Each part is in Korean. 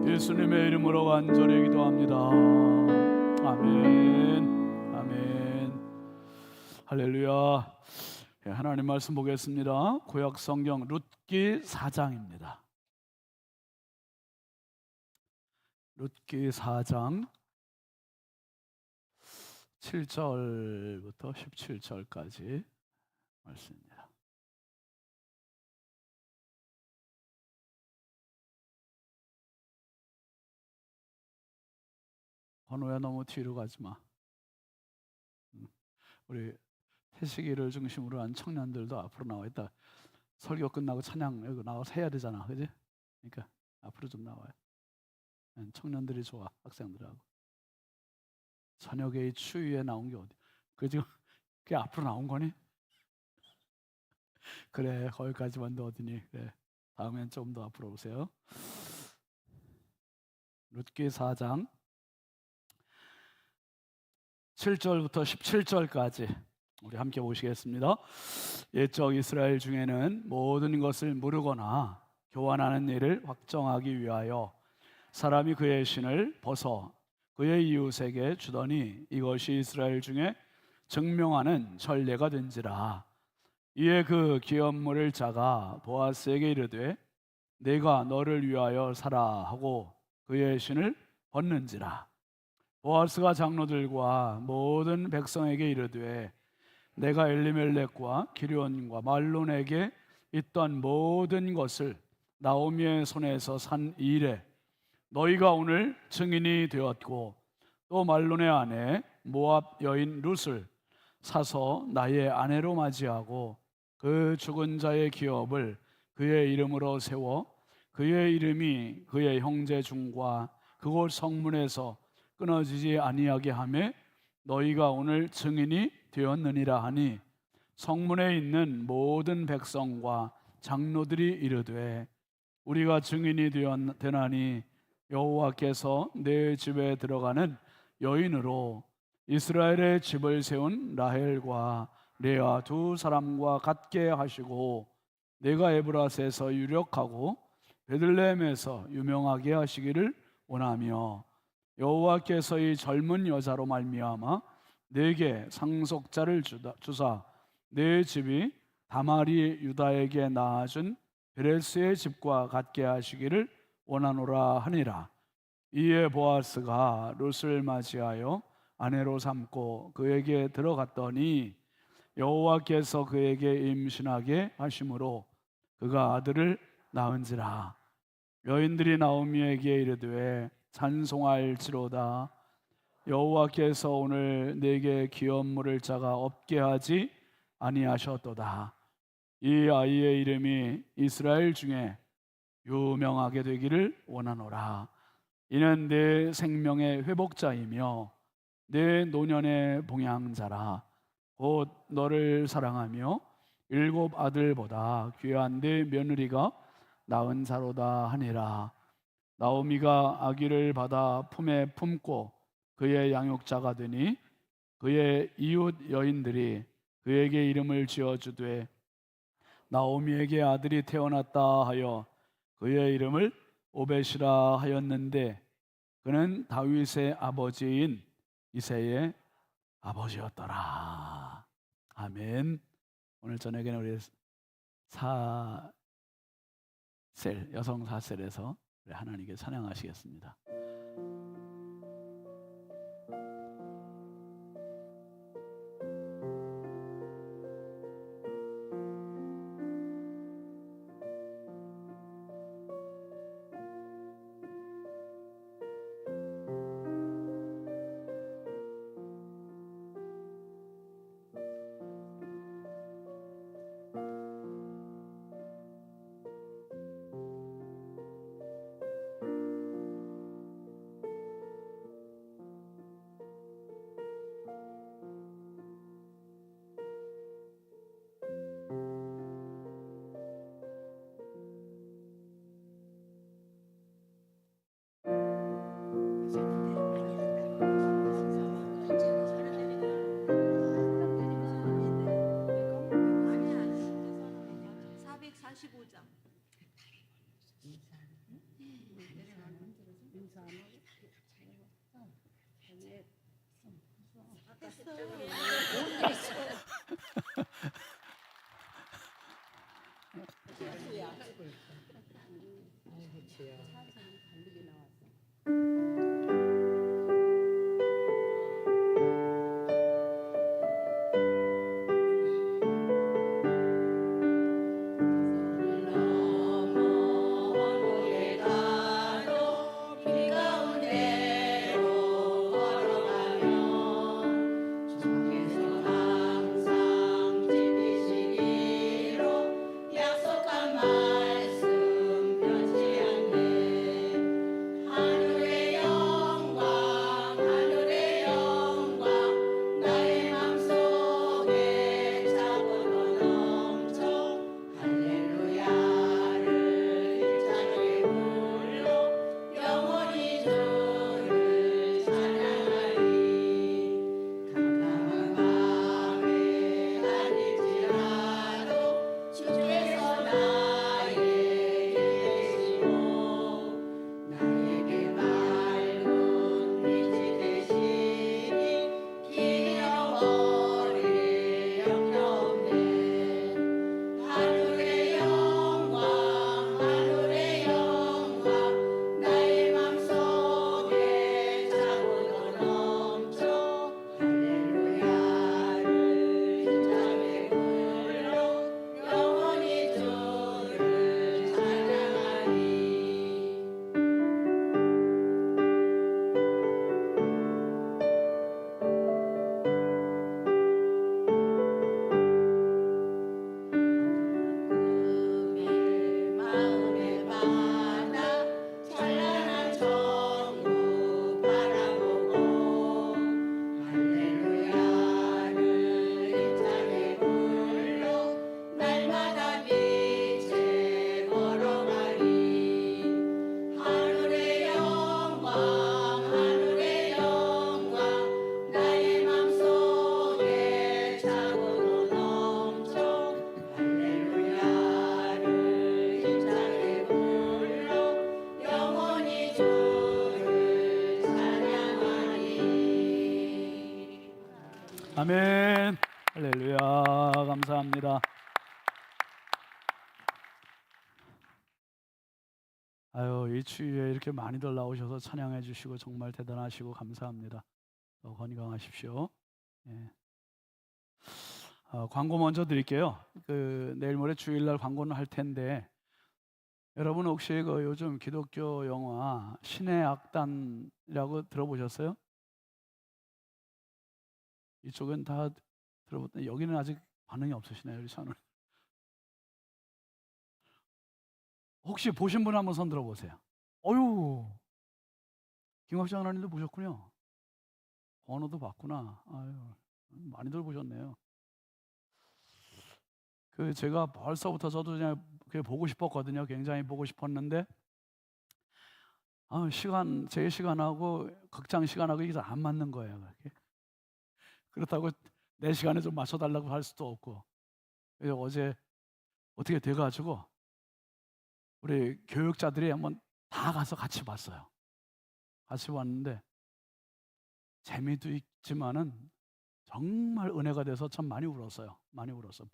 예수님의 이름으로 간절히 기도합니다. 아멘. 아멘. 할렐루야. 하나님 말씀 보겠습니다. 구약 성경 룻기 4장입니다. 룻기 4장 7절부터 17절까지 말씀입니다. 번호야 너무 뒤로 가지 마. 우리 태식이를 중심으로 한 청년들도 앞으로 나와 있다. 설교 끝나고 찬양 여기 나와서 해야 되잖아, 그지? 그러니까 앞으로 좀 나와요. 청년들이 좋아, 학생들하고. 저녁에 이 추위에 나온 게 어디? 그 지금 그게 앞으로 나온 거니? 그래, 거기까지만 도 어디니? 그래, 다음엔 좀 더 앞으로 오세요. 룻기 4장 7절부터 17절까지 우리 함께 보시겠습니다. 옛적 이스라엘 중에는 모든 것을 모르거나 교환하는 일을 확정하기 위하여 사람이 그의 신을 벗어 그의 이웃에게 주더니 이것이 이스라엘 중에 증명하는 전례가 된지라. 이에 그 기업물을 자가 보아스에게 이르되 내가 너를 위하여 사라 하고 그의 신을 벗는지라. 보아스가 장로들과 모든 백성에게 이르되 내가 엘리멜렉과 기르온과 말론에게 있던 모든 것을 나오미의 손에서 산 이래 너희가 오늘 증인이 되었고 또 말론의 아내 모압 여인 룻을 사서 나의 아내로 맞이하고 그 죽은 자의 기업을 그의 이름으로 세워 그의 이름이 그의 형제 중과 그곳 성문에서 끊어지지 아니하게 하매 너희가 오늘 증인이 되었느니라 하니 성문에 있는 모든 백성과 장로들이 이르되 우리가 증인이 되나니 여호와께서 내 집에 들어가는 여인으로 이스라엘의 집을 세운 라헬과 레아 두 사람과 같게 하시고 내가 에브라스에서 유력하고 베들레헴에서 유명하게 하시기를 원하며 여호와께서 이 젊은 여자로 말미암아 내게 상속자를 주사 내 집이 다말이 유다에게 낳아준 베레스의 집과 같게 하시기를 원하노라 하니라. 이에 보아스가 룻을 맞이하여 아내로 삼고 그에게 들어갔더니 여호와께서 그에게 임신하게 하심으로 그가 아들을 낳은지라. 여인들이 나오미에게 이르되 찬송할지로다. 여호와께서 오늘 내게 기업물을 자가 없게 하지 아니하셨도다. 이 아이의 이름이 이스라엘 중에 유명하게 되기를 원하노라. 이는 내 생명의 회복자이며 내 노년의 봉양자라. 곧 너를 사랑하며 일곱 아들보다 귀한 내 며느리가 낳은 자로다 하니라. 나오미가 아기를 받아 품에 품고 그의 양육자가 되니 그의 이웃 여인들이 그에게 이름을 지어주되 나오미에게 아들이 태어났다 하여 그의 이름을 오벳이라 하였는데 그는 다윗의 아버지인 이새의 아버지였더라. 아멘. 오늘 저녁에는 우리 여성 4셀에서 하나님께 찬양하시겠습니다. 아멘. 할렐루야. 감사합니다. 아유, 이 추위에 이렇게 많이들 나오셔서 찬양해 주시고 정말 대단하시고 감사합니다. 건강하십시오. 예. 광고 먼저 드릴게요. 내일 모레 주일날 광고는 할 텐데, 여러분 혹시 요즘 기독교 영화 신의 악단이라고 들어보셨어요? 이쪽은 다 들어봤는데 여기는 아직 반응이 없으시네요. 우리 저는. 혹시 보신 분 한번 손 들어보세요. 어유, 김학정 하나님도 보셨군요. 번호도 봤구나. 아유, 많이들 보셨네요. 제가 벌써부터 저도 그냥 보고 싶었거든요. 굉장히 보고 싶었는데 제 시간하고 극장 시간하고 이게 안 맞는 거예요. 그렇다고 내 시간에 좀 맞춰달라고 할 수도 없고. 그래서 어제 어떻게 돼가지고 우리 교육자들이 한번 다 가서 같이 봤어요. 같이 봤는데 재미도 있지만은 정말 은혜가 돼서 참 많이 울었어요. 많이 울었어요.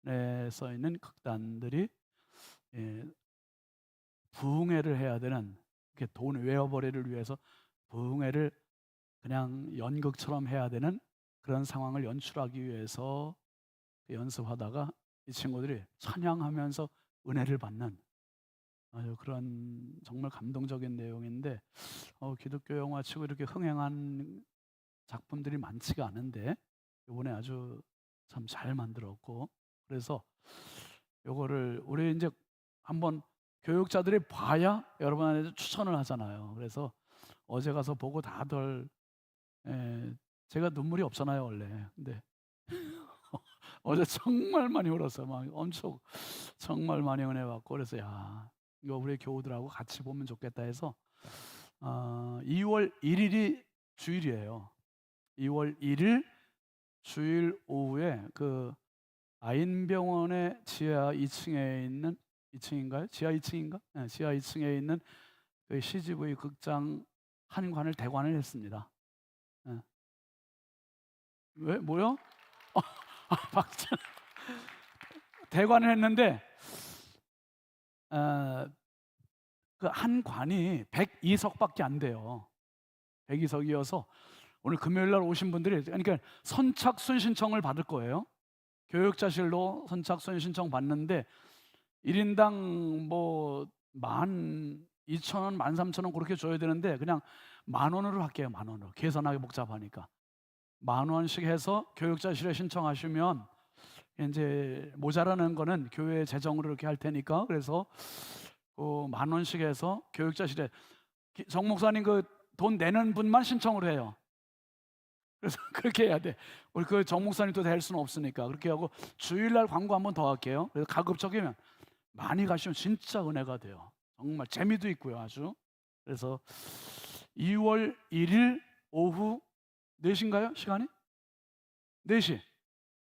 북한에서 있는 극단들이 부흥회를 해야 되는, 이렇게 돈 외워버리를 위해서 부흥회를 그냥 연극처럼 해야 되는 그런 상황을 연출하기 위해서 연습하다가 이 친구들이 찬양하면서 은혜를 받는 아주 그런 정말 감동적인 내용인데, 기독교 영화치고 이렇게 흥행한 작품들이 많지가 않은데 이번에 아주 참 잘 만들었고, 그래서 요거를 우리 이제 한번 교육자들이 봐야 여러분한테 추천을 하잖아요. 그래서 어제 가서 보고 다들 제가 눈물이 없잖아요 원래. 근데 어제 정말 많이 울었어요. 막 엄청 정말 많이 은혜 받고, 그래서 야, 이거 우리 교우들하고 같이 보면 좋겠다 해서 2월 1일이 주일이에요. 2월 1일 주일 오후에 아인병원의 지하 2층에 있는, 2층인가요? 지하 2층인가? 네, 지하 2층에 있는 CGV 극장 한관을 대관을 했습니다. 예. 왜 뭐요? 박수. 대관을 했는데 그 한 관이 102석밖에 안 돼요. 102석이어서 오늘 금요일 날 오신 분들이 그러니까 선착순 신청을 받을 거예요. 교육자실로 선착순 신청 받는데 1인당 뭐 12,000원, 13,000원 그렇게 줘야 되는데 그냥 10,000원으로 할게요. 10,000원으로. 계산하기 복잡하니까 10,000원씩 해서 교육자실에 신청하시면 이제 모자라는 거는 교회 재정으로 이렇게 할 테니까 그래서 10,000원씩 해서 교육자실에 정 목사님 그 돈 내는 분만 신청을 해요. 그래서 그렇게 해야 돼. 우리 그 정 목사님도 될 수는 없으니까 그렇게 하고 주일날 광고 한번 더 할게요. 그래서 가급적이면 많이 가시면 진짜 은혜가 돼요. 정말 재미도 있고요, 아주. 그래서 2월 1일 오후 4시인가요? 시간이? 4시.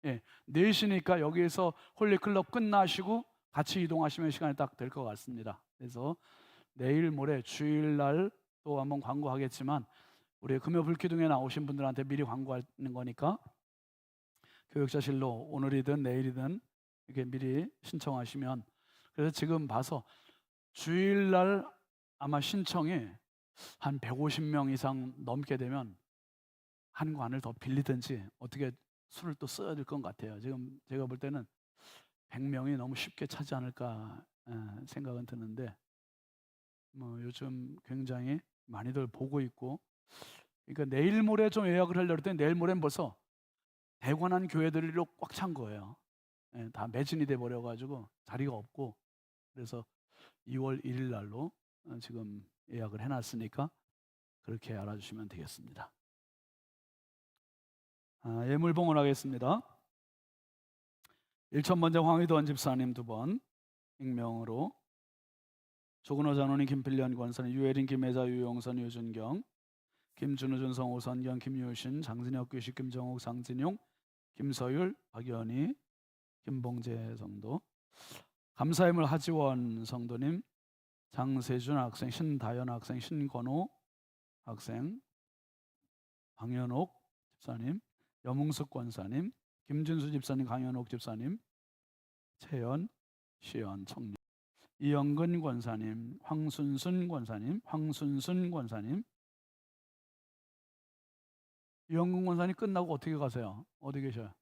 예, 4시니까 여기에서 홀리클럽 끝나시고 같이 이동하시면 시간이 딱 될 것 같습니다. 그래서 내일 모레 주일날 또 한번 광고하겠지만 우리 금요 불기둥에 나오신 분들한테 미리 광고하는 거니까 교육자실로 오늘이든 내일이든 이렇게 미리 신청하시면 그래서 지금 봐서 주일날 아마 신청이 한 150명 이상 넘게 되면 한 관을 더 빌리든지 어떻게 수를 또 써야 될 것 같아요. 지금 제가 볼 때는 100명이 너무 쉽게 차지 않을까 생각은 드는데 뭐 요즘 굉장히 많이들 보고 있고 그러니까 내일 모레 좀 예약을 하려고 했더니 내일 모레는 벌써 대관한 교회들로 꽉 찬 거예요. 다 매진이 돼 버려가지고 자리가 없고 그래서 2월 1일 날로 지금 예약을 해놨으니까 그렇게 알아주시면 되겠습니다. 예물 봉헌하겠습니다. 1천 번째 황희도원 집사님 2번 익명으로 조근호 장로님 김필련 권사님 유혜린 김혜자 유용선 유준경 김준우 준성 오선경 김유신 장진혁 귀식 김정욱 장진용 김서율 박연희 김봉재 성도 감사의물 하지원 성도님 장세준 학생 신다연 학생 신건호 학생 강현옥 집사님 여뭉숙 권사님 김준수 집사님 강현옥 집사님 채연 시연 청년 이영근 권사님 황순순 권사님 이영근 권사님 끝나고 어떻게 가세요? 어디 계셔요?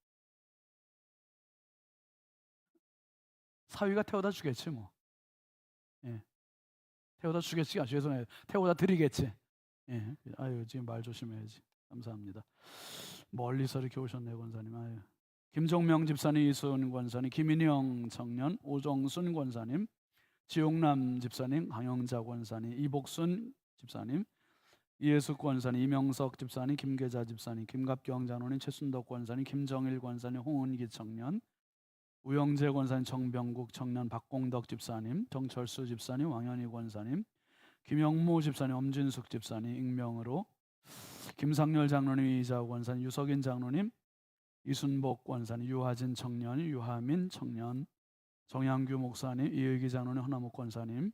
사위가 태워다 주겠지 뭐. 예. 태워다 주겠지. 죄송해요. 태워다 드리겠지. 예. 아유 지금 말 조심해야지. 감사합니다. 멀리서 이렇게 오셨네요 권사님. 아유. 김종명 집사님 이수은 권사님 김인영 청년 오정순 권사님 지용남 집사님 강영자 권사님 이복순 집사님 이예숙 권사님 이명석 집사님 김계자 집사님 김갑경 장로님 최순덕 권사님 김정일 권사님 홍은기 청년 우영재 권사님 정병국 청년 박공덕 집사님 정철수 집사님 왕현희 권사님 김영모 집사님 엄진숙 집사님 익명으로 김상렬 장로님 이자 권사님 유석인 장로님 이순복 권사님 유하진 청년 유하민 청년 정양규 목사님 이의기 장로님 허나목 권사님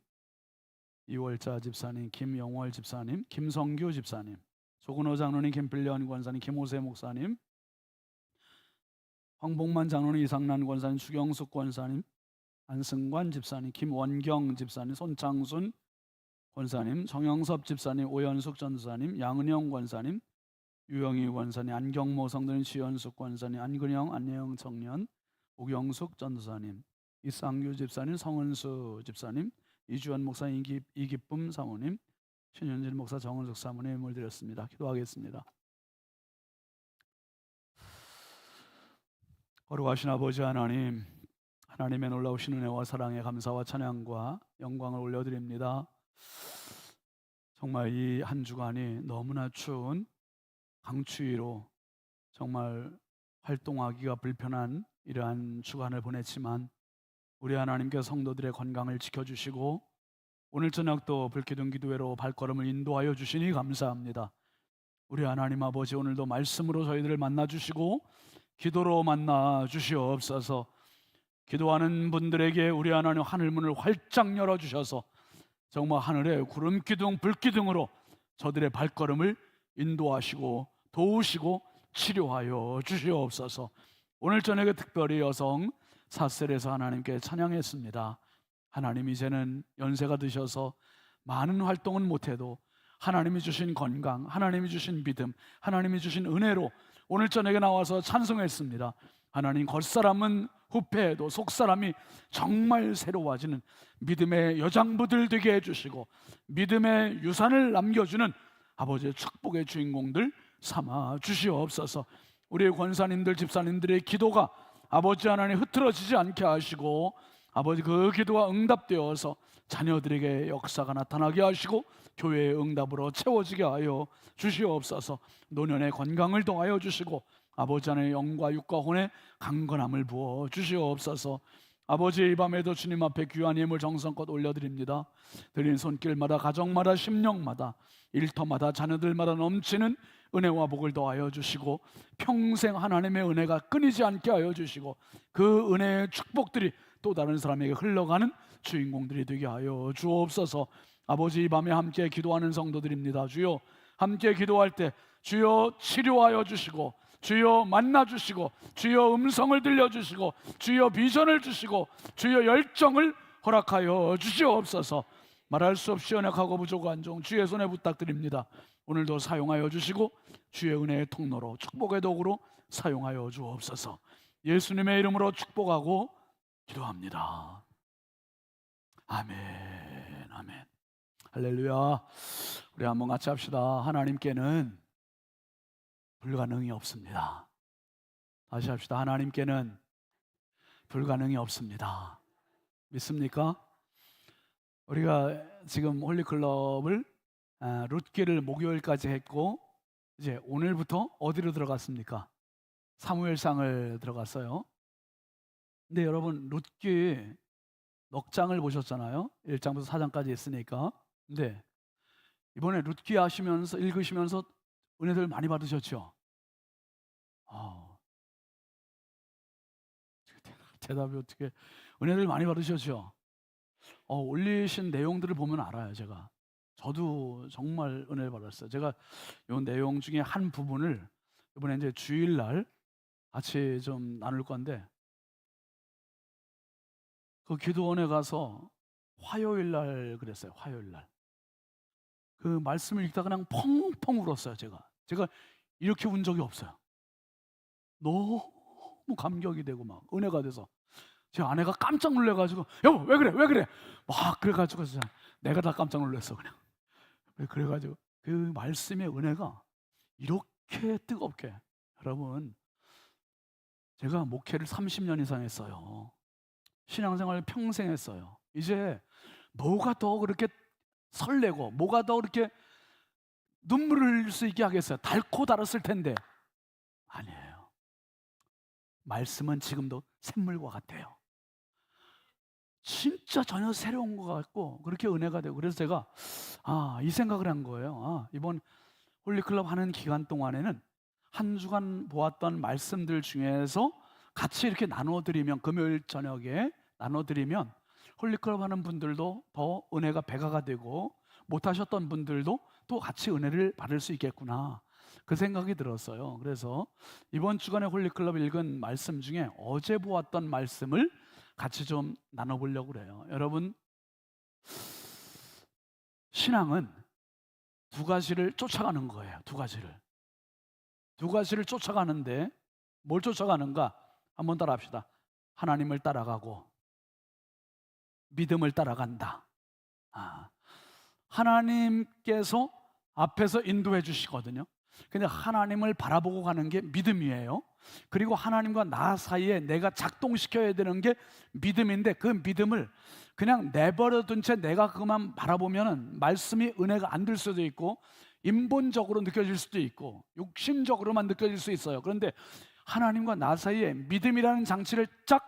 이월자 집사님 김영월 집사님 김성규 집사님 조근호 장로님 김필련 권사님 김호세 목사님 황복만 장로님 이상란 권사님 주경숙 권사님 안승관 집사님 김원경 집사님 손창순 권사님 정영섭 집사님 오연숙 전도사님 양은영 권사님 유영희 권사님 안경모 성도님 지연숙 권사님 안근영 안예영 청년 오경숙 전도사님 이상규 집사님 성은수 집사님 이주원 목사님 이기쁨 사모님 신현진 목사 정은숙 사모님 예물 드렸습니다. 기도하겠습니다. 거룩하신 아버지 하나님 하나님의 놀라우신 은혜와 사랑에 감사와 찬양과 영광을 올려드립니다. 정말 이 한 주간이 너무나 추운 강추위로 정말 활동하기가 불편한 이러한 주간을 보냈지만 우리 하나님께서 성도들의 건강을 지켜주시고 오늘 저녁도 불기둥 기도회로 발걸음을 인도하여 주시니 감사합니다. 우리 하나님 아버지 오늘도 말씀으로 저희들을 만나주시고 기도로 만나주시옵소서. 기도하는 분들에게 우리 하나님 하늘문을 활짝 열어주셔서 정말 하늘에 구름기둥 불기둥으로 저들의 발걸음을 인도하시고 도우시고 치료하여 주시옵소서. 오늘 저녁에 특별히 여성 사셀에서 하나님께 찬양했습니다. 하나님, 이제는 연세가 드셔서 많은 활동은 못해도 하나님이 주신 건강, 하나님이 주신 믿음, 하나님이 주신 은혜로 오늘 저녁에 나와서 찬송했습니다. 하나님, 겉사람은 후패해도 속사람이 정말 새로워지는 믿음의 여장부들 되게 해주시고 믿음의 유산을 남겨주는 아버지의 축복의 주인공들 삼아 주시옵소서. 우리 권사님들, 집사님들의 기도가 아버지 하나님 흐트러지지 않게 하시고 아버지 그 기도가 응답되어서 자녀들에게 역사가 나타나게 하시고 교회의 응답으로 채워지게 하여 주시옵소서. 노년의 건강을 더하여 주시고 아버지 하나님의 영과 육과 혼의 강건함을 부어 주시옵소서. 아버지, 이 밤에도 주님 앞에 귀한 예물 정성껏 올려드립니다. 드린 손길마다, 가정마다, 심령마다, 일터마다, 자녀들마다 넘치는 은혜와 복을 더하여 주시고 평생 하나님의 은혜가 끊이지 않게 하여 주시고 그 은혜의 축복들이 또 다른 사람에게 흘러가는 주인공들이 되게 하여 주옵소서. 아버지, 이 밤에 함께 기도하는 성도들입니다. 주여, 함께 기도할 때 주여 치료하여 주시고 주여 만나 주시고 주여 음성을 들려주시고 주여 비전을 주시고 주여 열정을 허락하여 주시옵소서. 말할 수 없이 연약하고 부족한 종 주의 손에 부탁드립니다. 오늘도 사용하여 주시고 주의 은혜의 통로로 축복의 도구로 사용하여 주옵소서. 예수님의 이름으로 축복하고 기도합니다. 아멘, 아멘. 할렐루야. 우리 한번 같이 합시다. 하나님께는 불가능이 없습니다. 다시 합시다. 하나님께는 불가능이 없습니다. 믿습니까? 우리가 지금 홀리클럽을 룻기를 목요일까지 했고 이제 오늘부터 어디로 들어갔습니까? 사무엘상을 들어갔어요. 근데 여러분, 룻기 넉 장을 보셨잖아요. 1장부터 4장까지 있으니까. 근데 이번에 룻기 하시면서 읽으시면서 은혜들 많이 받으셨죠? 대답이 어떻게, 은혜들 많이 받으셨죠? 올리신 내용들을 보면 알아요. 저도 정말 은혜를 받았어요. 제가 이 내용 중에 한 부분을 이번에 이제 주일날 같이 좀 나눌 건데, 그 기도원에 가서 화요일날 그랬어요. 화요일날 그 말씀을 읽다가 그냥 펑펑 울었어요. 제가 이렇게 운 적이 없어요. 너무 감격이 되고 막 은혜가 돼서 제 아내가 깜짝 놀래가지고 여보 왜 그래 막 그래가지고 진짜 내가 다 깜짝 놀랐어. 그냥 그래가지고 그 말씀의 은혜가 이렇게 뜨겁게, 여러분, 제가 목회를 30년 이상 했어요. 신앙생활을 평생 했어요. 이제 뭐가 더 그렇게 설레고 뭐가 더 그렇게 눈물을 흘릴 수 있게 하겠어요? 달고 달았을 텐데. 아니에요. 말씀은 지금도 샘물과 같아요. 진짜 전혀 새로운 것 같고 그렇게 은혜가 되고, 그래서 제가 이 생각을 한 거예요. 이번 홀리클럽 하는 기간 동안에는 한 주간 보았던 말씀들 중에서 같이 이렇게 나눠드리면, 금요일 저녁에 나눠드리면 홀리클럽 하는 분들도 더 은혜가 배가가 되고 못하셨던 분들도 또 같이 은혜를 받을 수 있겠구나, 그 생각이 들었어요. 그래서 이번 주간에 홀리클럽 읽은 말씀 중에 어제 보았던 말씀을 같이 좀 나눠보려고 그래요. 여러분, 신앙은 두 가지를 쫓아가는 거예요. 두 가지를 쫓아가는데 뭘 쫓아가는가? 한번 따라 합시다. 하나님을 따라가고 믿음을 따라간다. 하나님께서 앞에서 인도해 주시거든요. 근데 하나님을 바라보고 가는 게 믿음이에요. 그리고 하나님과 나 사이에 내가 작동시켜야 되는 게 믿음인데, 그 믿음을 그냥 내버려둔 채 내가 그것만 바라보면 말씀이 은혜가 안 될 수도 있고 인본적으로 느껴질 수도 있고 육신적으로만 느껴질 수 있어요. 그런데 하나님과 나 사이에 믿음이라는 장치를 쫙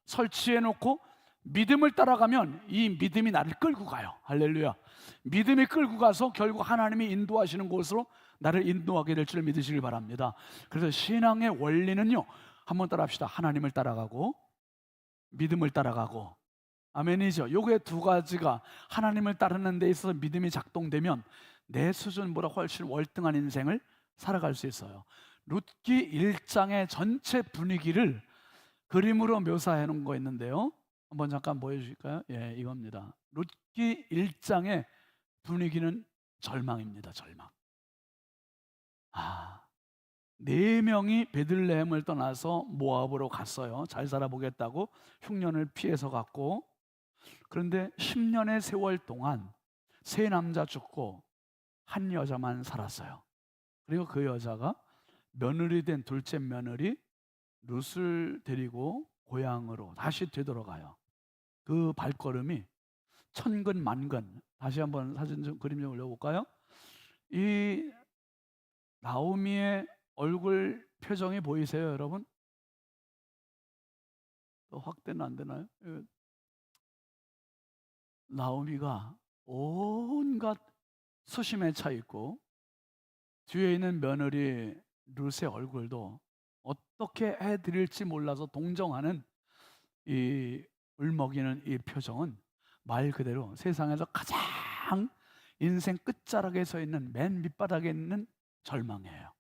설치해 놓고 믿음을 따라가면 이 믿음이 나를 끌고 가요. 할렐루야. 믿음이 끌고 가서 결국 하나님이 인도하시는 곳으로 나를 인도하게 될 줄 믿으시길 바랍니다. 그래서 신앙의 원리는요, 한번 따라 합시다. 하나님을 따라가고 믿음을 따라가고 아멘이죠. 요게 두 가지가 하나님을 따르는 데 있어서 믿음이 작동되면 내 수준보다 훨씬 월등한 인생을 살아갈 수 있어요. 룻기 1장의 전체 분위기를 그림으로 묘사해 놓은 거 있는데요. 한번 잠깐 보여주실까요? 예, 이겁니다. 룻기 1장의 분위기는 절망입니다. 절망. 네 명이 베들레헴을 떠나서 모압으로 갔어요. 잘 살아보겠다고 흉년을 피해서 갔고, 그런데 10년의 세월 동안 세 남자 죽고 한 여자만 살았어요. 그리고 그 여자가 며느리 된 둘째 며느리 룻을 데리고 고향으로 다시 되돌아가요. 그 발걸음이 천근만근. 다시 한번 사진 좀 그림 좀 올려볼까요? 이 나오미의 얼굴 표정이 보이세요, 여러분? 또 확대는 안 되나요? 나오미가 온갖 수심에 차 있고, 뒤에 있는 며느리 룻의 얼굴도 어떻게 해드릴지 몰라서 동정하는 이 울먹이는 이 표정은 말 그대로 세상에서 가장 인생 끝자락에 서 있는 맨 밑바닥에 있는 절망이에요.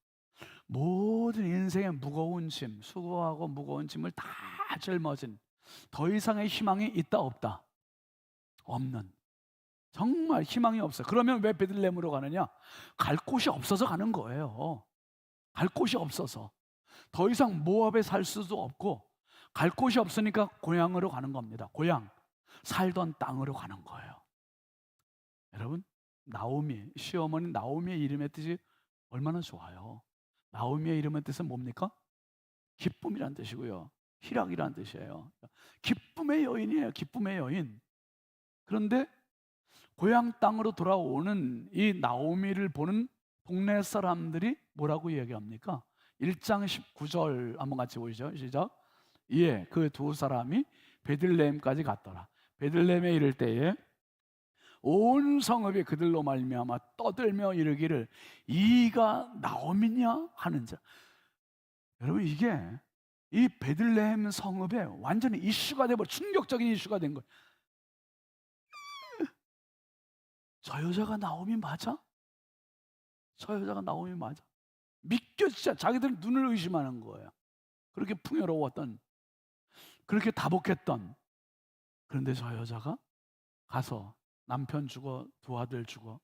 모든 인생의 무거운 짐, 수고하고 무거운 짐을 다 짊어진, 더 이상의 희망이 있다 없다? 없는, 정말 희망이 없어요. 그러면 왜 베들레헴으로 가느냐? 갈 곳이 없어서 가는 거예요. 갈 곳이 없어서. 더 이상 모압에 살 수도 없고 갈 곳이 없으니까 고향으로 가는 겁니다. 고향, 살던 땅으로 가는 거예요. 여러분, 나오미, 시어머니 나오미의 이름의 뜻이 얼마나 좋아요. 나오미의 이름의 뜻은 뭡니까? 기쁨이란 뜻이고요, 희락이란 뜻이에요. 기쁨의 여인이에요. 기쁨의 여인. 그런데 고향 땅으로 돌아오는 이 나오미를 보는 동네 사람들이 뭐라고 얘기합니까? 1장 19절 한번 같이 보시죠. 시작. 예, 그 두 사람이 베들레헴까지 갔더라. 베들레헴에 이를 때에 온 성읍이 그들로 말미암아 떠들며 이르기를 이가 나오미냐 하는자. 여러분, 이게 이 베들레헴 성읍에 완전히 이슈가 되고 충격적인 이슈가 된 거예요. 저 여자가 나오미 맞아? 저 여자가 나오미 맞아? 믿겨지지 않아. 자기들 눈을 의심하는 거예요. 그렇게 풍요로웠던, 그렇게 다복했던. 그런데 저 여자가 가서 남편 죽어, 두 아들 죽어,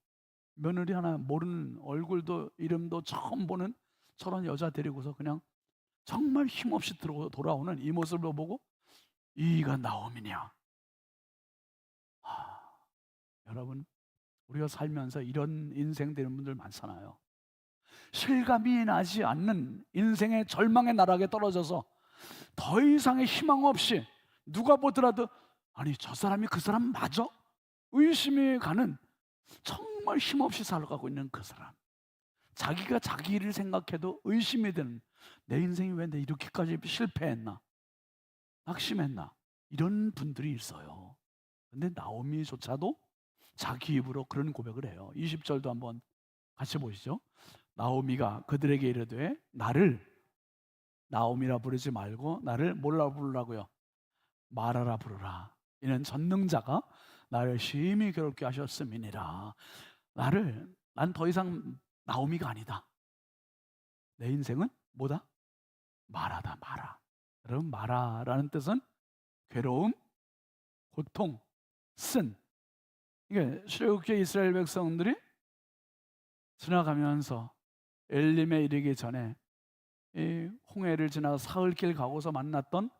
며느리 하나 모르는, 얼굴도 이름도 처음 보는 저런 여자 데리고서 그냥 정말 힘없이 돌아오는 이 모습을 보고 이가 나오미냐. 여러분, 우리가 살면서 이런 인생 되는 분들 많잖아요. 실감이 나지 않는 인생의 절망의 나락에 떨어져서 더 이상의 희망 없이 누가 보더라도 아니 저 사람이 그 사람 맞아? 의심이 가는, 정말 힘없이 살아가고 있는 그 사람, 자기가 자기 일을 생각해도 의심이 드는, 내 인생이 왜 이렇게까지 실패했나, 낙심했나, 이런 분들이 있어요. 근데 나오미조차도 자기 입으로 그런 고백을 해요. 20절도 한번 같이 보시죠. 나오미가 그들에게 이르되 나를 나오미라 부르지 말고 나를 뭐라 부르라고요? 마라라 부르라. 이는 전능자가 나를 심히 괴롭게 하셨음이니라. 난 더 이상 나오미가 아니다. 내 인생은 뭐다? 마라다. 마라. 여러분, 마라라는 뜻은 괴로움, 고통, 쓴. 이게 출애굽기 이스라엘 백성들이 지나가면서 엘림에 이르기 전에 이 홍해를 지나서 사흘길 가고서 만났던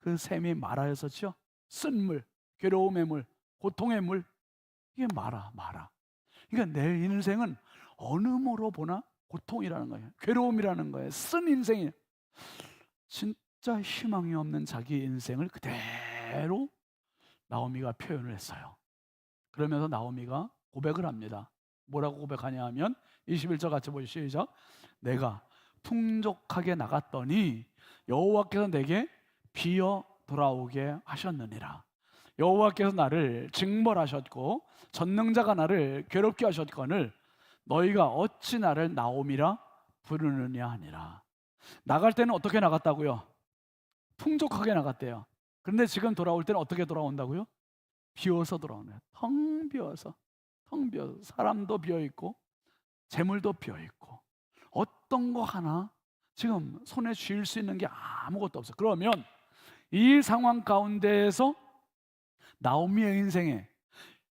그 샘이 마라였었죠. 쓴물, 괴로움의 물, 고통의 물. 이게 마라. 그러니까 내 인생은 어느 모로 보나 고통이라는 거예요. 괴로움이라는 거예요. 쓴 인생이, 진짜 희망이 없는 자기 인생을 그대로 나오미가 표현을 했어요. 그러면서 나오미가 고백을 합니다. 뭐라고 고백하냐 하면 21절 같이 보시죠. 시작. 내가 풍족하게 나갔더니 여호와께서 내게 비어 돌아오게 하셨느니라. 여호와께서 나를 징벌하셨고 전능자가 나를 괴롭게 하셨거늘 너희가 어찌 나를 나오미라 부르느냐 하니라. 나갈 때는 어떻게 나갔다고요? 풍족하게 나갔대요. 그런데 지금 돌아올 때는 어떻게 돌아온다고요? 비어서 돌아오네요. 텅 비어서, 텅 비어서. 사람도 비어있고 재물도 비어있고 어떤 거 하나 지금 손에 쥘 수 있는 게 아무것도 없어요. 그러면 이 상황 가운데에서 나오미의 인생에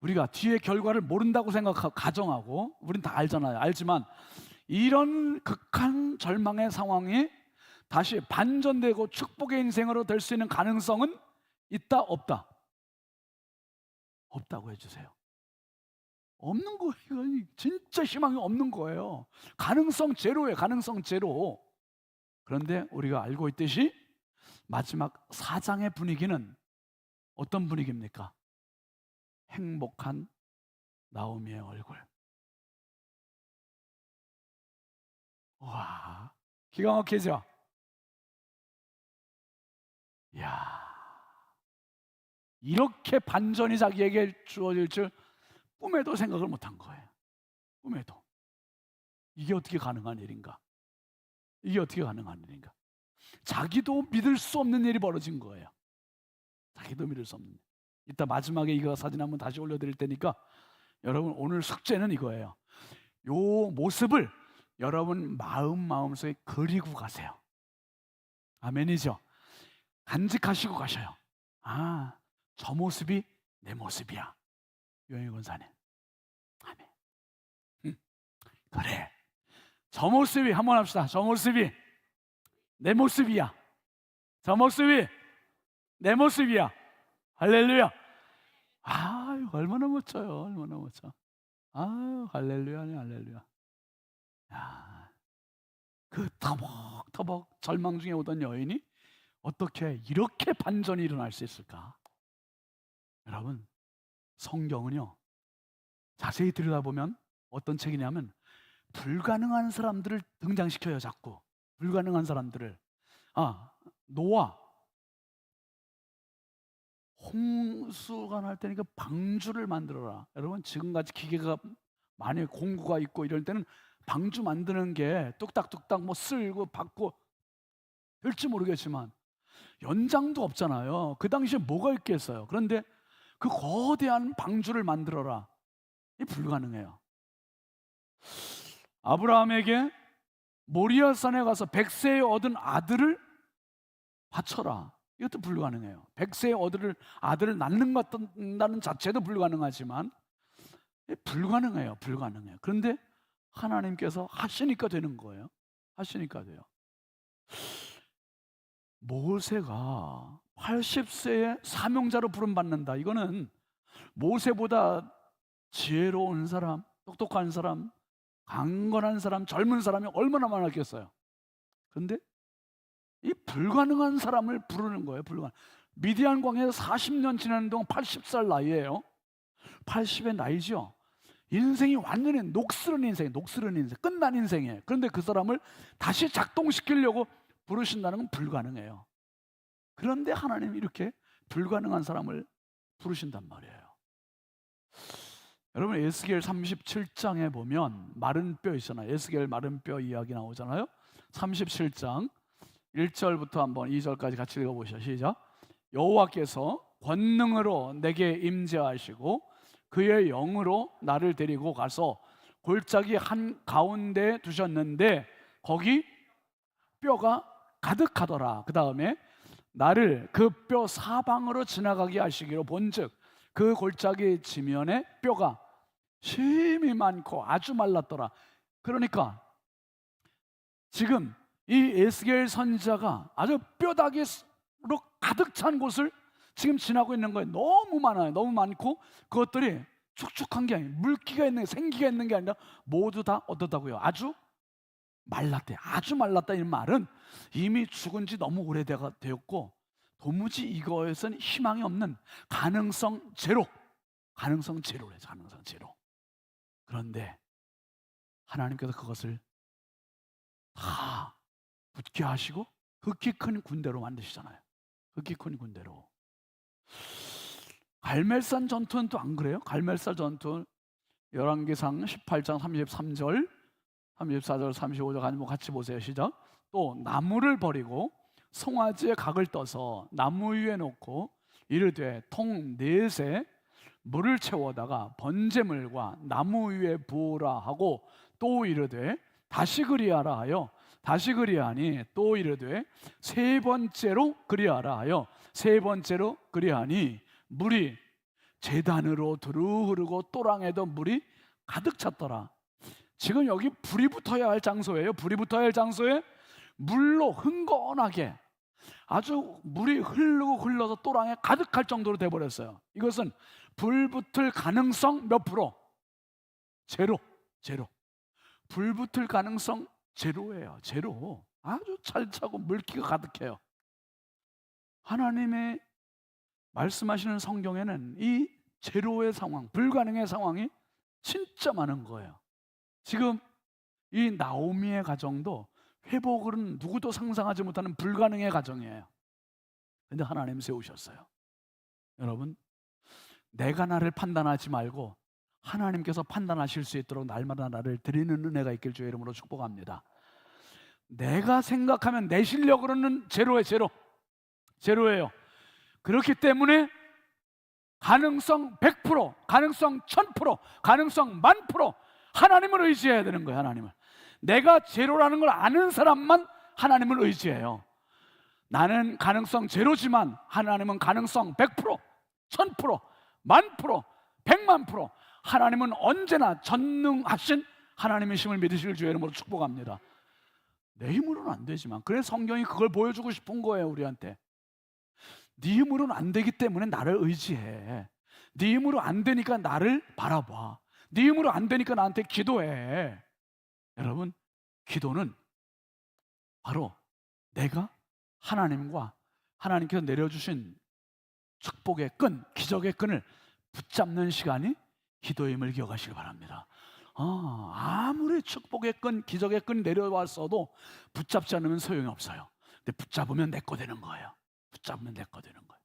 우리가 뒤의 결과를 모른다고 생각하고 가정하고, 우린 다 알잖아요. 알지만 이런 극한 절망의 상황이 다시 반전되고 축복의 인생으로 될 수 있는 가능성은 있다, 없다? 없다고 해주세요. 없는 거예요. 이건 진짜 희망이 없는 거예요. 가능성 제로예요. 가능성 제로. 그런데 우리가 알고 있듯이 마지막 4장의 분위기는 어떤 분위기입니까? 행복한 나오미의 얼굴. 와, 기가 막히죠? 이야, 이렇게 반전이 자기에게 주어질 줄 꿈에도 생각을 못한 거예요. 꿈에도. 이게 어떻게 가능한 일인가? 이게 어떻게 가능한 일인가? 자기도 믿을 수 없는 일이 벌어진 거예요. 자기도 믿을 수 없는 일. 이따 마지막에 이거 사진 한번 다시 올려드릴 테니까 여러분 오늘 숙제는 이거예요. 요 모습을 여러분 마음속에 그리고 가세요. 아멘이죠? 간직하시고 가셔요. 아, 저 모습이 내 모습이야. 유영희 권사님. 아멘. 그래. 저 모습이, 한번 합시다. 저 모습이 내 모습이야. 저 모습이 내 모습이야. 할렐루야. 아, 얼마나 멋져요. 얼마나 멋져. 아, 할렐루야네, 할렐루야. 야, 그 터벅터벅 절망 중에 오던 여인이 어떻게 이렇게 반전이 일어날 수 있을까? 여러분, 성경은요, 자세히 들여다보면 어떤 책이냐면 불가능한 사람들을 등장시켜요. 자꾸 불가능한 사람들을. 노아, 홍수가 날 때니까 방주를 만들어라. 여러분, 지금같이 기계가 많이 공구가 있고 이럴 때는 방주 만드는 게 뚝딱뚝딱 뭐 쓸고 받고 될지 모르겠지만 연장도 없잖아요. 그 당시에 뭐가 있겠어요. 그런데 그 거대한 방주를 만들어라. 이 불가능해요. 아브라함에게 모리아산에 가서 100세에 얻은 아들을 바쳐라. 이것도 불가능해요. 100세에 아들을 낳는다는 자체도 불가능하지만 불가능해요. 불가능해요. 그런데 하나님께서 하시니까 되는 거예요. 하시니까 돼요. 모세가 80세에 사명자로 부름받는다. 이거는 모세보다 지혜로운 사람, 똑똑한 사람, 강건한 사람, 젊은 사람이 얼마나 많았겠어요. 그런데 이 불가능한 사람을 부르는 거예요. 미디안 광야에서 40년 지나는 동안 80살 나이예요. 80의 나이죠. 인생이 완전히 녹슬은 인생, 끝난 인생이에요. 그런데 그 사람을 다시 작동시키려고 부르신다는 건 불가능해요. 그런데 하나님이 이렇게 불가능한 사람을 부르신단 말이에요. 여러분, 에스겔 37장에 보면 마른 뼈 있잖아요. 에스겔 마른 뼈 이야기 나오잖아요. 37장 1절부터 한번 2절까지 같이 읽어보시죠. 시작. 여호와께서 권능으로 내게 임재하시고 그의 영으로 나를 데리고 가서 골짜기 한 가운데 두셨는데 거기 뼈가 가득하더라. 그 다음에 나를 그 뼈 사방으로 지나가게 하시기로 본즉 그 골짜기 지면에 뼈가 심이 많고 아주 말랐더라. 그러니까 지금 이 에스겔 선지자가 아주 뼈다귀로 가득 찬 곳을 지금 지나고 있는 거예요. 너무 많아요. 너무 많고 그것들이 축축한 게 아니에요. 물기가 있는 게, 생기가 있는 게 아니라 모두 다 어떻다고요? 아주 말랐대. 아주 말랐다. 이 말은 이미 죽은 지 너무 오래되었고 도무지 이거에선 희망이 없는 가능성 제로. 가능성 제로래. 가능성 제로. 그런데 하나님께서 그것을 다 붙게 하시고 극히 큰 군대로 만드시잖아요. 극히 큰 군대로. 갈멜산 전투는 또 안 그래요? 갈멜산 전투 열왕기상 18장 33절 34절 35절 같이 보세요. 시작. 또 나무를 버리고 송아지의 각을 떠서 나무 위에 놓고 이르되 통 넷에 물을 채워다가 번제물과 나무 위에 부으라 하고 또 이르되 다시 그리하라 하여 다시 그리하니 또 이르되 세 번째로 그리하라 하여 세 번째로 그리하니 물이 제단으로 두루 흐르고 또랑에도 물이 가득 찼더라. 지금 여기 불이 붙어야 할 장소예요. 불이 붙어야 할 장소에 물로 흥건하게 아주 물이 흘러서 또랑에 가득할 정도로 돼버렸어요. 이것은 불 붙을 가능성 몇 프로? 제로. 불 붙을 가능성 제로예요. 제로. 아주 잘 차고 물기가 가득해요. 하나님의 말씀하시는 성경에는 이 제로의 상황, 불가능의 상황이 진짜 많은 거예요. 지금 이 나오미의 가정도 회복은 누구도 상상하지 못하는 불가능의 가정이에요. 근데 하나님 세우셨어요. 여러분, 내가 나를 판단하지 말고 하나님께서 판단하실 수 있도록 날마다 나를 드리는 은혜가 있길 주의 이름으로 축복합니다. 내가 생각하면 내 실력으로는 제로예요. 그렇기 때문에 가능성 100%, 가능성 1000%, 가능성 10,000% 하나님을 의지해야 되는 거예요. 하나님을. 내가 제로라는 걸 아는 사람만 하나님을 의지해요. 나는 가능성 제로지만 하나님은 가능성 100%, 1000%, 10,000%, 100,000%. 하나님은 언제나 전능하신 하나님의 힘을 믿으실 주의 이름으로 축복합니다. 내 힘으로는 안 되지만, 그래서 성경이 그걸 보여주고 싶은 거예요. 우리한테 네 힘으로는 안 되기 때문에 나를 의지해. 네 힘으로 안 되니까 나를 바라봐. 네 힘으로 안 되니까 나한테 기도해. 여러분, 기도는 바로 내가 하나님과 하나님께서 내려주신 축복의 끈, 기적의 끈을 붙잡는 시간이 기도임을 기억하시기 바랍니다. 아무리 축복의 끈, 기적의 끈 내려왔어도 붙잡지 않으면 소용이 없어요. 근데 붙잡으면 내 거 되는 거예요. 붙잡으면 내 거 되는 거예요.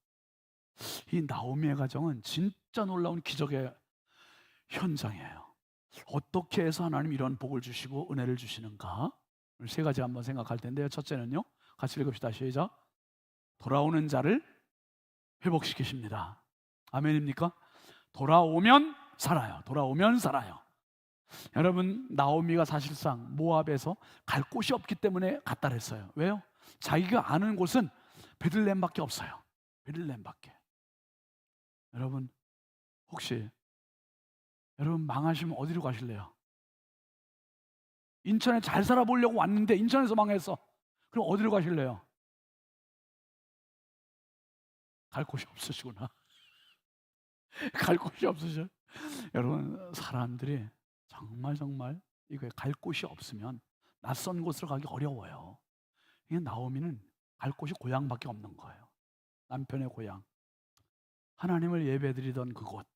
이 나오미의 가정은 진짜 놀라운 기적의 현장이에요. 어떻게 해서 하나님 이런 복을 주시고 은혜를 주시는가? 오늘 세 가지 한번 생각할 텐데요. 첫째는요, 같이 읽읍시다. 시작. 돌아오는 자를 회복시키십니다. 아멘입니까? 돌아오면 살아요. 돌아오면 살아요. 여러분, 나오미가 사실상 모압에서 갈 곳이 없기 때문에 갔다 그랬어요. 왜요? 자기가 아는 곳은 베들레헴밖에 없어요. 베들레헴밖에. 여러분, 혹시 여러분 망하시면 어디로 가실래요? 인천에 잘 살아보려고 왔는데 인천에서 망했어. 그럼 어디로 가실래요? 갈 곳이 없으시구나. 갈 곳이 없으셔. 여러분, 사람들이 정말 이거에 갈 곳이 없으면 낯선 곳으로 가기 어려워요. 이게 나오미는 갈 곳이 고향밖에 없는 거예요. 남편의 고향, 하나님을 예배드리던 그곳,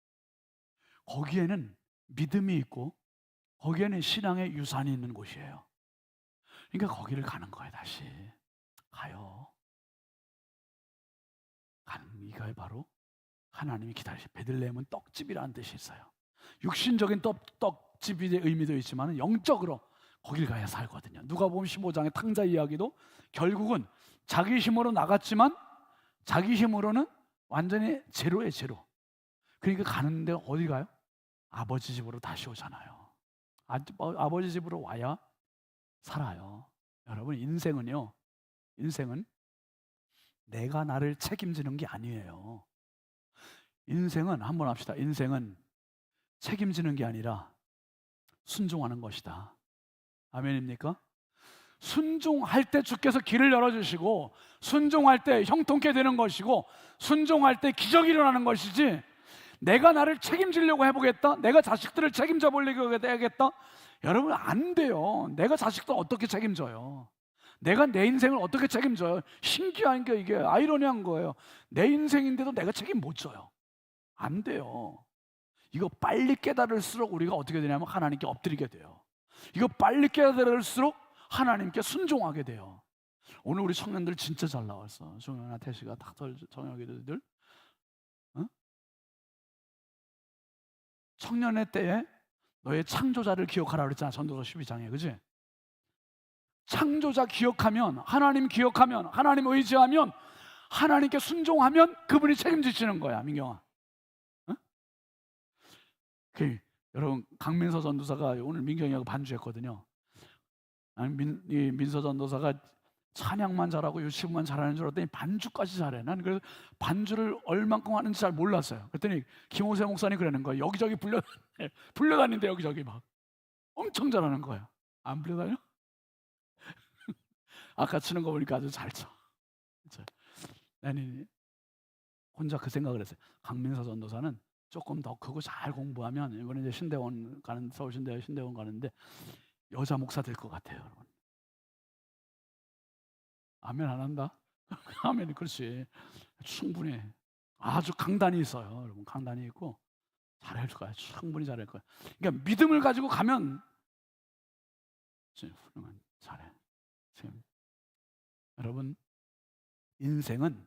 거기에는 믿음이 있고 거기에는 신앙의 유산이 있는 곳이에요. 그러니까 거기를 가는 거예요. 다시 가요. 가는 이가 바로 하나님이 기다리시. 베들레헴은 떡집이라는 뜻이 있어요. 육신적인 떡집의 의미도 있지만 영적으로 거길 가야 살거든요. 누가복음 15장의 탕자 이야기도 결국은 자기 힘으로 나갔지만 자기 힘으로는 완전히 제로예요. 제로. 그러니까 가는데 어디 가요? 아버지 집으로 다시 오잖아요. 아버지 집으로 와야 살아요. 여러분, 인생은 내가 나를 책임지는 게 아니에요. 인생은 한번 합시다. 인생은 책임지는 게 아니라 순종하는 것이다. 아멘입니까? 순종할 때 주께서 길을 열어주시고, 순종할 때 형통케 되는 것이고, 순종할 때 기적이 일어나는 것이지, 내가 나를 책임지려고 해보겠다, 내가 자식들을 책임져 보려고 해야겠다, 여러분 안 돼요. 내가 자식들 어떻게 책임져요? 내가 내 인생을 어떻게 책임져요? 신기한 게, 이게 아이러니한 거예요. 내 인생인데도 내가 책임 못 져요. 안 돼요. 이거 빨리 깨달을수록 우리가 어떻게 되냐면 하나님께 엎드리게 돼요. 이거 빨리 깨달을수록 하나님께 순종하게 돼요. 오늘 우리 청년들 진짜 잘 나왔어. 종영아, 태시가 닥터 정혁이들, 청년의 때에 너의 창조자를 기억하라 그랬잖아. 전도서 12장에, 그지? 창조자 기억하면, 하나님 기억하면, 하나님 의지하면, 하나님께 순종하면 그분이 책임지시는 거야. 민경아, 그 여러분 강민서 전도사가 오늘 민경이하고 반주했거든요. 아니, 민서 전도사가 찬양만 잘하고 요식만 잘하는 줄 알았더니 반주까지 잘해. 난 그래서 반주를 얼만큼 하는지 잘 몰랐어요. 그랬더니 김호세 목사님 그러는 거예요. 여기저기 불려다닌대. 여기저기 막 엄청 잘하는 거예요. 안 불려다녀? 아까 치는 거 보니까 아주 잘 쳐. 나는 혼자 그 생각을 했어요. 강민서 전도사는 조금 더 크고 잘 공부하면 이번에 이제 신대원 가는 서울신대 신대원 가는데 여자 목사 될 것 같아요, 여러분. 아멘 안 한다? 아멘. 그렇지. 충분히 아주 강단이 있어요, 여러분. 강단이 있고 잘할 거야. 충분히 잘할 거야. 그러니까 믿음을 가지고 가면 훌륭한 잘해. 지금 여러분 인생은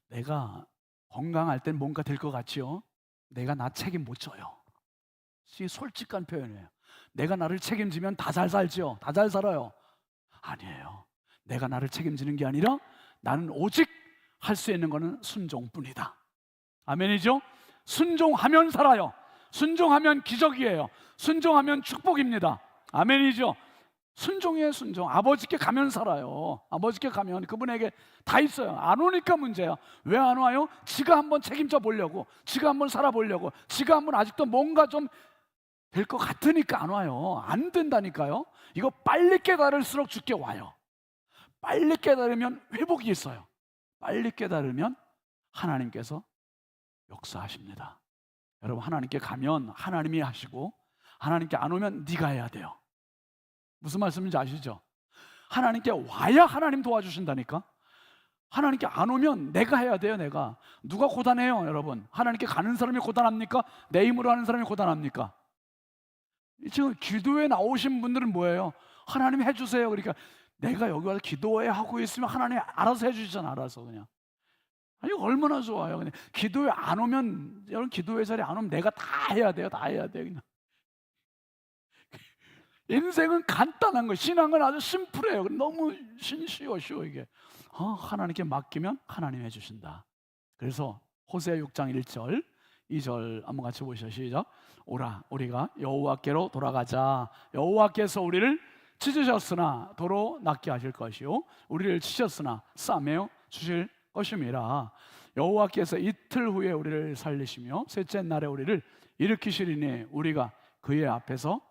내가 건강할 땐 뭔가 될 것 같지요? 내가 나 책임 못 져요. 이 솔직한 표현이에요. 내가 나를 책임지면 다 잘 살지요? 다 잘 살아요? 아니에요. 내가 나를 책임지는 게 아니라 나는 오직 할 수 있는 거는 순종뿐이다. 아멘이죠? 순종하면 살아요. 순종하면 기적이에요. 순종하면 축복입니다. 아멘이죠? 순종이에요. 순종. 아버지께 가면 살아요. 아버지께 가면 그분에게 다 있어요. 안 오니까 문제야. 왜 안 와요? 지가 한번 책임져 보려고, 지가 한번 살아보려고, 지가 한번 아직도 뭔가 좀 될 것 같으니까 안 와요. 안 된다니까요. 이거 빨리 깨달을수록 주께 와요. 빨리 깨달으면 회복이 있어요. 빨리 깨달으면 하나님께서 역사하십니다. 여러분 하나님께 가면 하나님이 하시고 하나님께 안 오면 네가 해야 돼요. 무슨 말씀인지 아시죠? 하나님께 와야 하나님 도와주신다니까. 하나님께 안 오면 내가 해야 돼요. 내가. 누가 고단해요, 여러분? 하나님께 가는 사람이 고단합니까? 내 힘으로 하는 사람이 고단합니까? 지금 기도에 나오신 분들은 뭐예요? 하나님 해주세요. 그러니까 내가 여기 와서 기도회 하고 있으면 하나님 알아서 해주시잖아. 알아서 그냥. 아니 얼마나 좋아요. 그냥 기도회 안 오면, 여러분 기도회 자리에 안 오면 내가 다 해야 돼요. 다 해야 돼요. 그냥. 인생은 간단한 거예요. 신앙은 아주 심플해요. 너무 쉬워 이게. 하나님께 맡기면 하나님 해주신다. 그래서 호세아 6장 1절 2절 한번 같이 보시죠. 시작. 오라 우리가 여호와께로 돌아가자. 여호와께서 우리를 찢으셨으나 도로 낫게 하실 것이요 우리를 치셨으나 싸매어 주실 것임이라. 여호와께서 이틀 후에 우리를 살리시며 셋째 날에 우리를 일으키시리니 우리가 그의 앞에서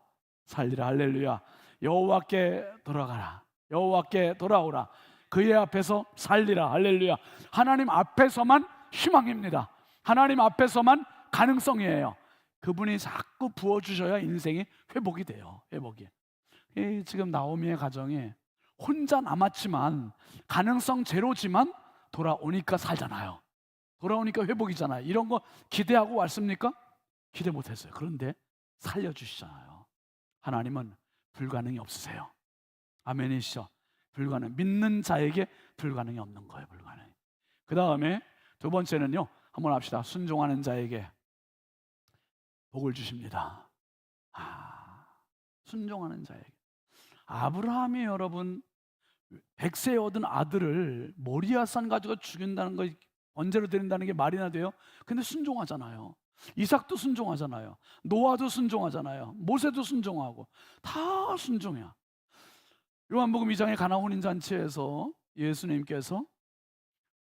살리라. 할렐루야. 여호와께 돌아가라. 여호와께 돌아오라. 그의 앞에서 살리라. 할렐루야. 하나님 앞에서만 희망입니다. 하나님 앞에서만 가능성이에요. 그분이 자꾸 부어주셔야 인생이 회복이 돼요. 회복이. 지금 나오미의 가정에 혼자 남았지만 가능성 제로지만 돌아오니까 살잖아요. 돌아오니까 회복이잖아요. 이런 거 기대하고 왔습니까? 기대 못했어요. 그런데 살려주시잖아요. 하나님은 불가능이 없으세요. 아멘이시죠? 불가능. 믿는 자에게 불가능이 없는 거예요. 불가능. 그 다음에 두 번째는요. 한번 합시다. 순종하는 자에게 복을 주십니다. 순종하는 자에게. 아브라함이 여러분 100세에 얻은 아들을 모리아산 가지고 죽인다는 거, 번제로 드린다는 게 말이나 돼요? 근데 순종하잖아요. 이삭도 순종하잖아요. 노아도 순종하잖아요. 모세도 순종하고 다 순종이야. 요한복음 2장의 가나 혼인잔치에서 예수님께서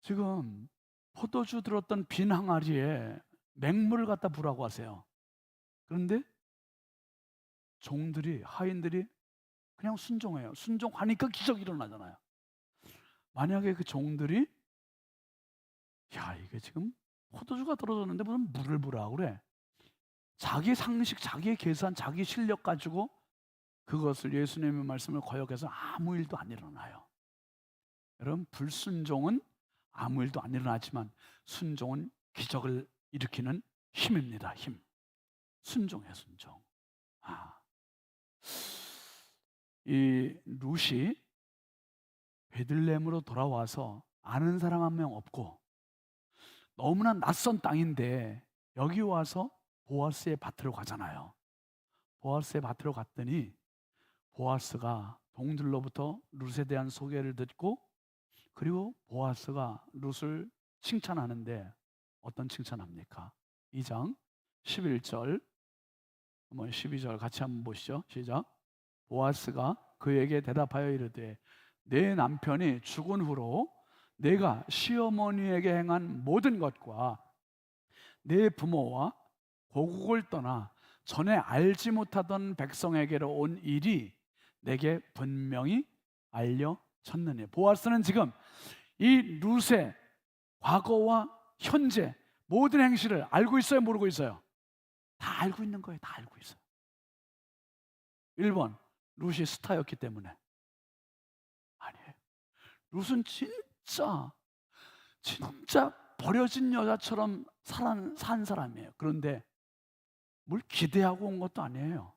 지금 포도주 들었던 빈 항아리에 맹물을 갖다 부라고 하세요. 그런데 종들이, 하인들이 그냥 순종해요. 순종하니까 기적이 일어나잖아요. 만약에 그 종들이 이게 지금 포도주가 떨어졌는데 무슨 물을 부라고 그래. 자기 상식, 자기의 계산, 자기 실력 가지고 그것을 예수님의 말씀을 거역해서 아무 일도 안 일어나요. 여러분 불순종은 아무 일도 안 일어나지만 순종은 기적을 일으키는 힘입니다. 힘. 순종해 순종. 이 룻이 베들레헴으로 돌아와서 아는 사람 한 명 없고 너무나 낯선 땅인데 여기 와서 보아스의 밭으로 가잖아요. 보아스의 밭으로 갔더니 보아스가 동들로부터 룻에 대한 소개를 듣고 그리고 보아스가 룻을 칭찬하는데 어떤 칭찬합니까? 2장 11절 한번 12절 같이 한번 보시죠. 시작. 보아스가 그에게 대답하여 이르되 내 남편이 죽은 후로 내가 시어머니에게 행한 모든 것과 내 부모와 고국을 떠나 전에 알지 못하던 백성에게로 온 일이 내게 분명히 알려졌느니. 보아스는 지금 이 룻의 과거와 현재 모든 행실을 알고 있어요, 모르고 있어요? 다 알고 있는 거예요. 다 알고 있어요. 1번, 룻이 스타였기 때문에. 아니에요. 룻은 진짜 버려진 여자처럼 산 사람이에요. 그런데 뭘 기대하고 온 것도 아니에요.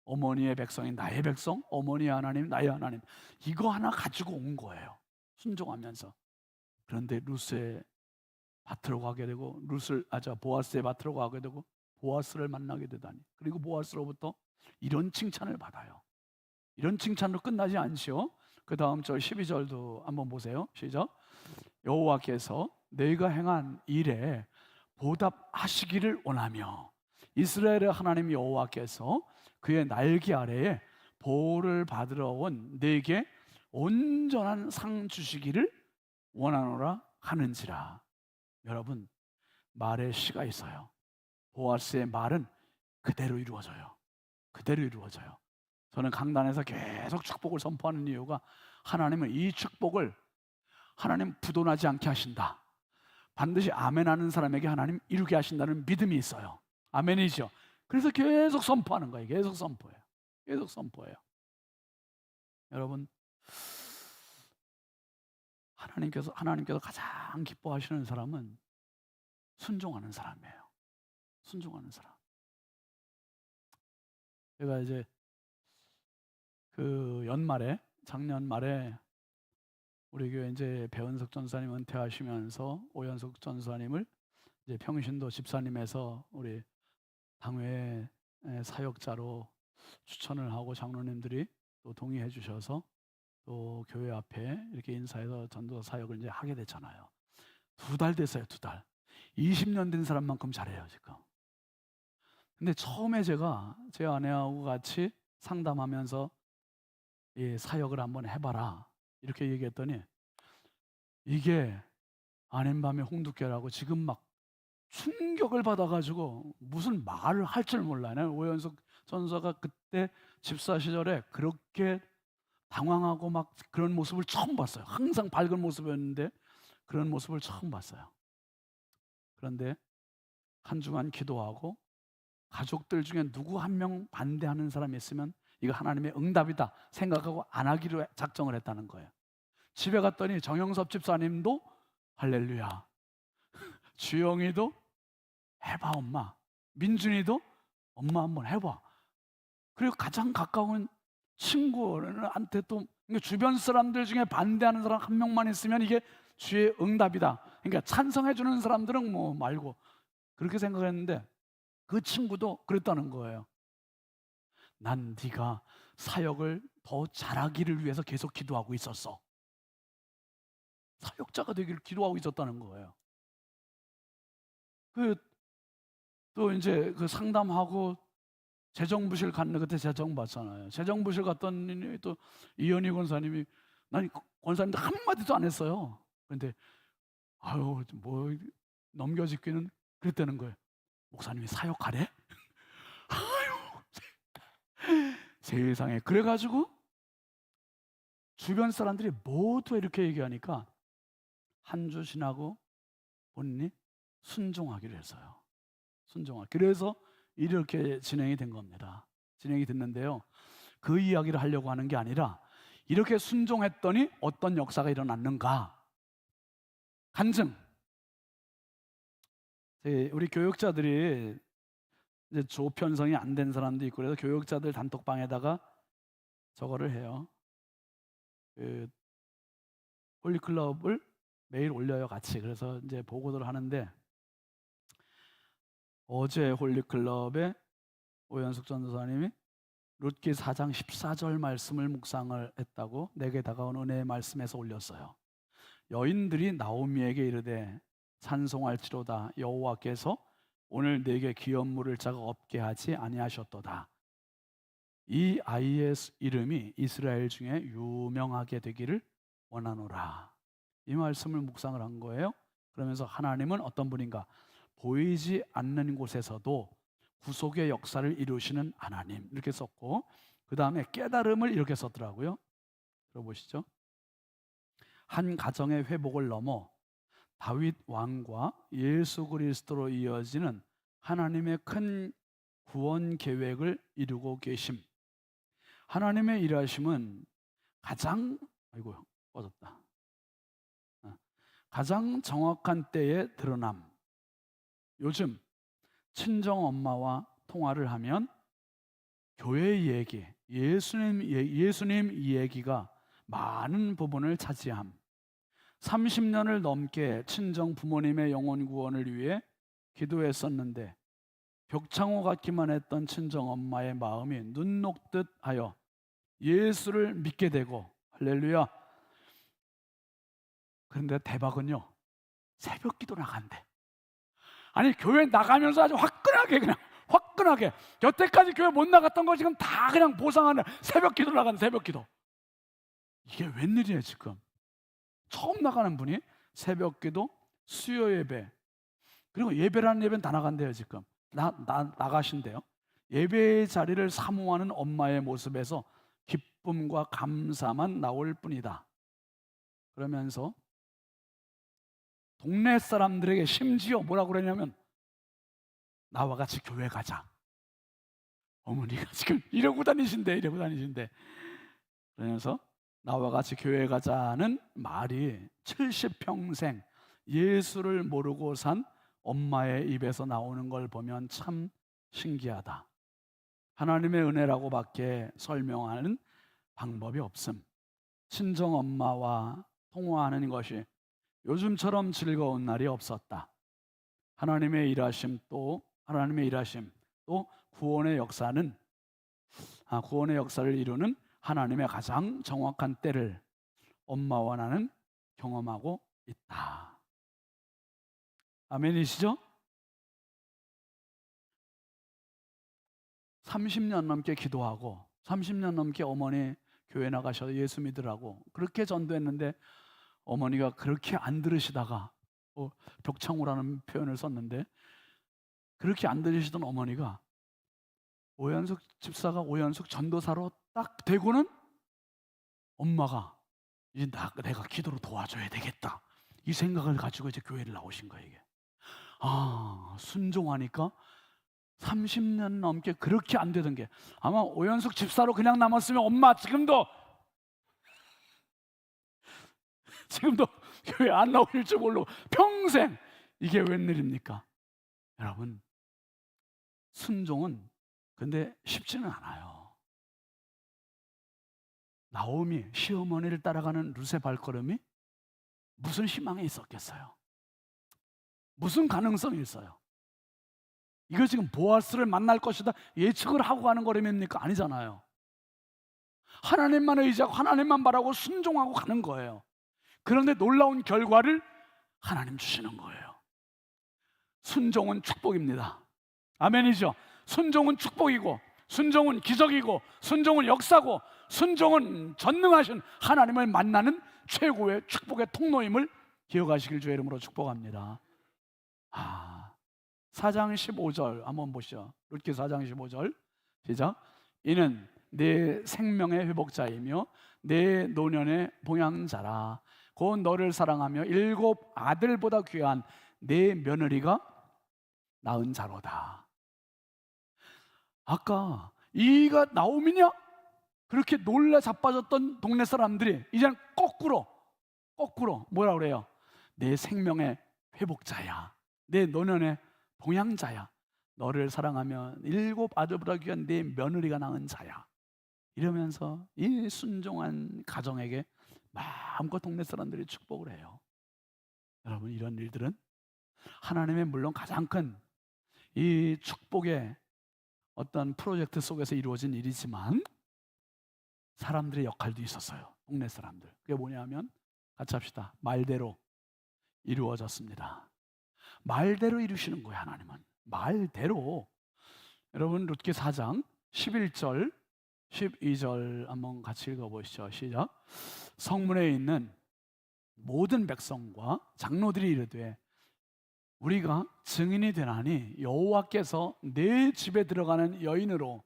어머니의 백성이 나의 백성, 어머니의 하나님 나의 하나님, 이거 하나 가지고 온 거예요. 순종하면서. 그런데 룻의 밭으로 가게 되고 보아스의 밭으로 가게 되고 보아스를 만나게 되다니. 그리고 보아스로부터 이런 칭찬을 받아요. 이런 칭찬으로 끝나지 않지요. 그 다음 절 12절도 한번 보세요. 시작. 여호와께서 너희가 행한 일에 보답하시기를 원하며 이스라엘의 하나님 여호와께서 그의 날개 아래에 보호를 받으러 온 너에게 온전한 상 주시기를 원하노라 하는지라. 여러분, 말의 시가 있어요. 보아스의 말은 그대로 이루어져요. 그대로 이루어져요. 저는 강단에서 계속 축복을 선포하는 이유가 하나님은 이 축복을 하나님 부도나지 않게 하신다. 반드시 아멘하는 사람에게 하나님 이루게 하신다는 믿음이 있어요. 아멘이죠. 그래서 계속 선포하는 거예요. 계속 선포해요. 계속 선포해요. 여러분, 하나님께서 가장 기뻐하시는 사람은 순종하는 사람이에요. 순종하는 사람. 제가 이제 그 작년 말에 우리 교회 이제 배은석 전사님 은퇴하시면서 오연석 전사님을 이제 평신도 집사님에서 우리 당회 사역자로 추천을 하고 장로님들이 또 동의해 주셔서 또 교회 앞에 이렇게 인사해서 전도 사역을 이제 하게 됐잖아요. 2달 됐어요. 2달. 20년 된 사람만큼 잘해요 지금. 근데 처음에 제가 제 아내하고 같이 상담하면서 이 사역을 한번 해봐라 이렇게 얘기했더니 이게 아닌 밤에 홍두깨라고 지금 막 충격을 받아가지고 무슨 말을 할 줄 몰라요. 오연석 전사가 그때 집사 시절에 그렇게 당황하고 막 그런 모습을 처음 봤어요. 항상 밝은 모습이었는데 그런 모습을 처음 봤어요. 그런데 한 주간 기도하고 가족들 중에 누구 한 명 반대하는 사람이 있으면 이거 하나님의 응답이다 생각하고 안 하기로 작정을 했다는 거예요. 집에 갔더니 정영섭 집사님도 할렐루야, 주영이도 해봐 엄마, 민준이도 엄마 한번 해봐. 그리고 가장 가까운 친구한테 또 주변 사람들 중에 반대하는 사람 한 명만 있으면 이게 주의 응답이다. 그러니까 찬성해 주는 사람들은 뭐 말고 그렇게 생각했는데 그 친구도 그랬다는 거예요. 난 네가 사역을 더 잘하기를 위해서 계속 기도하고 있었어. 사역자가 되기를 기도하고 있었다는 거예요. 또 이제 그 상담하고 재정부실 갔는데 그때 재정 받잖아요. 재정부실 갔더니 또 이현희 권사님이 난 권사님도 한마디도 안 했어요. 그런데 아유 뭐 넘겨짓기는 그랬다는 거예요. 목사님이 사역하래? 아유 세상에. 그래가지고 주변 사람들이 모두 이렇게 얘기하니까 한 주 지나고 본인이 순종하기로 했어요. 그래서 이렇게 진행이 된 겁니다. 진행이 됐는데요. 그 이야기를 하려고 하는 게 아니라 이렇게 순종했더니 어떤 역사가 일어났는가. 간증. 우리 교육자들이 이제 조편성이 안 된 사람도 있고 그래서 교육자들 단톡방에다가 저거를 해요. 그 홀리클럽을 매일 올려요 같이. 그래서 이제 보고를 하는데 어제 홀리클럽에 오연숙 전도사님이 룻기 4장 14절 말씀을 묵상을 했다고 내게 다가온 은혜의 말씀에서 올렸어요. 여인들이 나오미에게 이르되 찬송할지로다 여호와께서 오늘 내게 기업 물을 자가 없게 하지 아니하셨도다. 이 아이의 이름이 이스라엘 중에 유명하게 되기를 원하노라. 이 말씀을 묵상을 한 거예요. 그러면서 하나님은 어떤 분인가? 보이지 않는 곳에서도 구속의 역사를 이루시는 하나님, 이렇게 썼고, 그 다음에 깨달음을 이렇게 썼더라고요. 들어보시죠. 한 가정의 회복을 넘어 다윗 왕과 예수 그리스도로 이어지는 하나님의 큰 구원 계획을 이루고 계심. 하나님의 일하심은 가장 꺼졌다. 가장 정확한 때에 드러남. 요즘 친정 엄마와 통화를 하면 교회 얘기, 예수님 이야기가 많은 부분을 차지함. 30년을 넘게 친정 부모님의 영혼 구원을 위해 기도했었는데 벽창호 같기만 했던 친정 엄마의 마음이 눈 녹듯 하여 예수를 믿게 되고, 할렐루야. 그런데 대박은요, 새벽 기도 나간대. 아니, 교회 나가면서 아주 화끈하게 여태까지 교회 못 나갔던 거 지금 다 그냥 보상하는 새벽 기도 나가는 새벽 기도. 이게 웬일이에요 지금? 처음 나가는 분이 새벽 기도, 수요 예배, 그리고 예배라는 예배는 다 나간대요 지금. 나가신대요. 예배의 자리를 사모하는 엄마의 모습에서 기쁨과 감사만 나올 뿐이다. 그러면서 동네 사람들에게 심지어 뭐라고 그러냐면, 나와 같이 교회 가자. 어머니가 지금 이러고 다니신대. 그러면서 나와 같이 교회 가자는 말이 70평생 예수를 모르고 산 엄마의 입에서 나오는 걸 보면 참 신기하다. 하나님의 은혜라고밖에 설명하는 방법이 없음. 친정 엄마와 통화하는 것이 요즘처럼 즐거운 날이 없었다. 하나님의 일하심 또 구원의 역사를 이루는 하나님의 가장 정확한 때를 엄마와 나는 경험하고 있다. 아멘이시죠? 30년 넘게 기도하고 30년 넘게 어머니 교회 나가셔서 예수 믿으라고 그렇게 전도했는데, 어머니가 그렇게 안 들으시다가 벽창호라는 표현을 썼는데, 그렇게 안 들으시던 어머니가 오연숙 집사가 오연숙 전도사로 딱 되고는 엄마가 이제 내가 기도로 도와줘야 되겠다, 이 생각을 가지고 이제 교회를 나오신 거예요. 이게 순종하니까 30년 넘게 그렇게 안 되던 게, 아마 오연숙 집사로 그냥 남았으면 엄마 지금도 교회 안 나올 줄 모르고 평생. 이게 웬일입니까? 여러분, 순종은 근데 쉽지는 않아요. 나오미 시어머니를 따라가는 룻의 발걸음이 무슨 희망이 있었겠어요? 무슨 가능성이 있어요? 이거 지금 보아스를 만날 것이다 예측을 하고 가는 거라입니까? 아니잖아요. 하나님만 의지하고 하나님만 바라고 순종하고 가는 거예요. 그런데 놀라운 결과를 하나님 주시는 거예요. 순종은 축복입니다. 아멘이죠? 순종은 축복이고, 순종은 기적이고, 순종은 역사고, 순종은 전능하신 하나님을 만나는 최고의 축복의 통로임을 기억하시길 주의 이름으로 축복합니다. 4장 15절 한번 보시죠. 룻기 4장 15절 시작. 이는 내 생명의 회복자이며 내 노년의 봉양자라. 곧 너를 사랑하며 7 아들보다 귀한 내 며느리가 낳은 자로다. 아까 이가 나오미냐? 그렇게 놀라 자빠졌던 동네 사람들이 이제는 거꾸로 뭐라 그래요? 내 생명의 회복자야, 내 노년의 봉양자야, 너를 사랑하며 7 아들보다 귀한 내 며느리가 낳은 자야, 이러면서 이 순종한 가정에게 마음껏 동네 사람들이 축복을 해요. 여러분, 이런 일들은 하나님의 물론 가장 큰 이 축복의 어떤 프로젝트 속에서 이루어진 일이지만 사람들의 역할도 있었어요. 동네 사람들. 그게 뭐냐면, 같이 합시다. 말대로 이루어졌습니다. 말대로 이루시는 거예요. 하나님은 말대로 여러분 룻기 4장 11절 12절 한번 같이 읽어보시죠. 시작. 성문에 있는 모든 백성과 장로들이 이르되 우리가 증인이 되나니 여호와께서 내 집에 들어가는 여인으로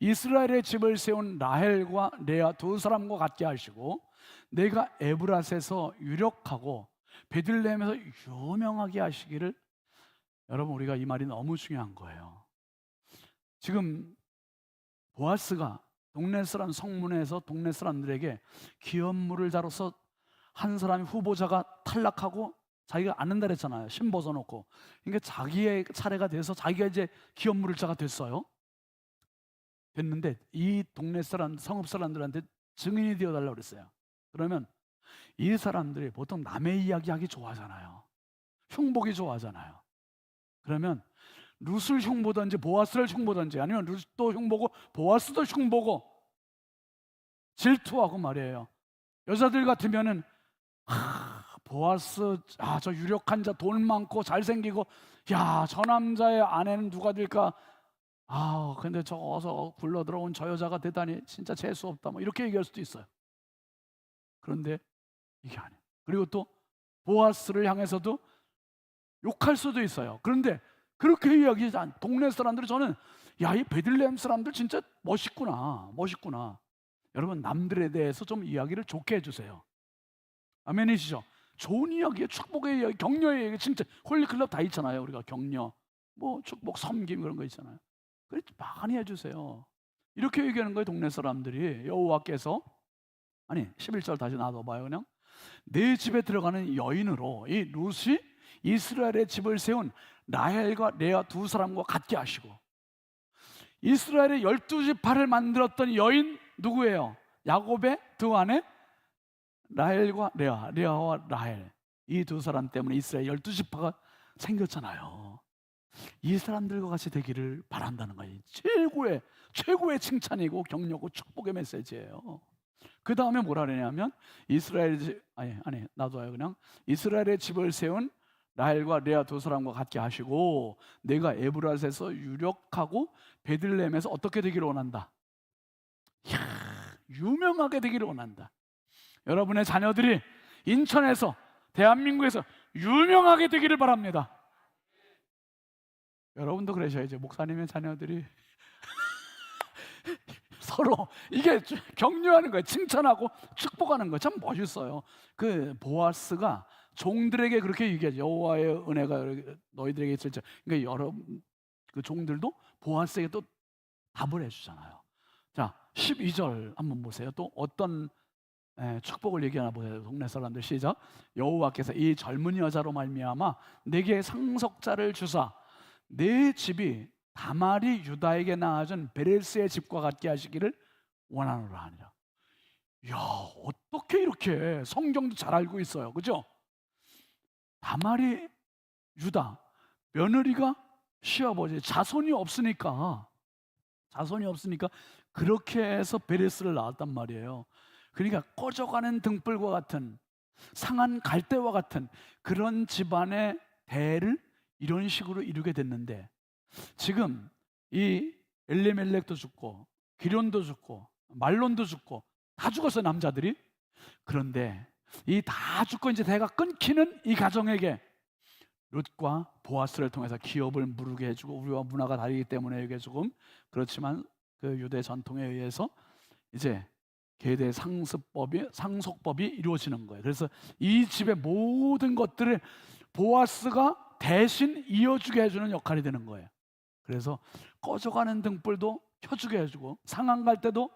이스라엘의 집을 세운 라헬과 레아 두 사람과 같게 하시고 내가 에브라스에서 유력하고 베들레헴에서 유명하게 하시기를. 여러분, 우리가 이 말이 너무 중요한 거예요. 지금 보아스가 동네 사람 성문에서 동네 사람들에게 기업물을 자로서 한 사람이 후보자가 탈락하고 자기가 안 한다 그랬잖아요. 신 벗어놓고. 그러니까 자기의 차례가 돼서 자기가 이제 기업물을 자가 됐어요. 됐는데 이 동네 사람, 성읍 사람들한테 증인이 되어달라고 그랬어요. 그러면 이 사람들이 보통 남의 이야기하기 좋아하잖아요. 흉보기 좋아하잖아요. 그러면 룻을 흉보든지 보아스를 흉보든지 아니면 룻도 흉보고 보아스도 흉보고 질투하고 말이에요. 여자들 같으면은 보아스, 저 유력한 자, 돈 많고 잘생기고, 야, 저 남자의 아내는 누가 될까? 근데 저서 굴러 들어온 저 여자가 대단히 진짜 재수 없다, 뭐 이렇게 얘기할 수도 있어요. 그런데 이게 아니에요. 그리고 또 보아스를 향해서도 욕할 수도 있어요. 그런데 그렇게 이야기하지 않. 동네 사람들이 저는 야, 이 베들레헴 사람들 진짜 멋있구나. 여러분, 남들에 대해서 좀 이야기를 좋게 해주세요. 아멘이시죠? 좋은 이야기, 축복의 이야기, 격려의 이야기, 진짜 홀리클럽 다 있잖아요. 우리가 격려, 뭐 축복, 섬김 그런 거 있잖아요. 그래 많이 해주세요. 이렇게 얘기하는 거예요. 동네 사람들이. 여호와께서, 아니 11절 다시 놔둬봐요. 그냥 내 집에 들어가는 여인으로 이 룻이 이스라엘의 집을 세운 라헬과 레아 두 사람과 같게 하시고, 이스라엘의 12지파를 만들었던 여인 누구예요? 야곱의 두 아내 라헬과 레아와 라헬, 이 두 사람 때문에 이스라엘 12지파가 생겼잖아요. 이 사람들과 같이 되기를 바란다는 거예요. 최고의 칭찬이고 격려고 축복의 메시지예요. 그 다음에 뭐라 그러냐면 이스라엘의 집을 세운 라헬과 레아 두 사람과 같게 하시고 내가 에브라스에서 유력하고 베들레헴에서 어떻게 되기를 원한다? 유명하게 되기를 원한다. 여러분의 자녀들이 인천에서, 대한민국에서 유명하게 되기를 바랍니다. 여러분도 그러셔야죠. 목사님의 자녀들이 서로 이게 격려하는 거예요. 칭찬하고 축복하는 거 참 멋있어요. 그 보아스가 종들에게 그렇게 얘기하죠. 여호와의 은혜가 너희들에게 있을지. 그러니까 여러분 그 종들도 보아스에게 또 답을 해주잖아요. 자, 12절 한번 보세요. 또 어떤 축복을 얘기하나 보세요. 동네 사람들 시작. 여호와께서 이 젊은 여자로 말미암아 내게 상속자를 주사 내 집이 다말이 유다에게 낳아준 베레스의 집과 같게 하시기를 원하노라 하니라. 야, 어떻게 이렇게 성경도 잘 알고 있어요, 그죠? 다말이 유다, 며느리가 시아버지, 자손이 없으니까 그렇게 해서 베레스를 낳았단 말이에요. 그러니까 꺼져가는 등불과 같은, 상한 갈대와 같은 그런 집안의 대를 이런 식으로 이루게 됐는데, 지금 이 엘리멜렉도 죽고 기련도 죽고 말론도 죽고 다 죽었어요, 남자들이. 그런데 이 다 죽고 이제 대가 끊기는 이 가정에게 룻과 보아스를 통해서 기업을 무르게 해주고, 우리와 문화가 다르기 때문에 이게 조금 그렇지만 그 유대 전통에 의해서 이제 계대 상속법이 이루어지는 거예요. 그래서 이 집의 모든 것들을 보아스가 대신 이어주게 해주는 역할이 되는 거예요. 그래서 꺼져가는 등불도 켜주게 해주고 상한 갈 때도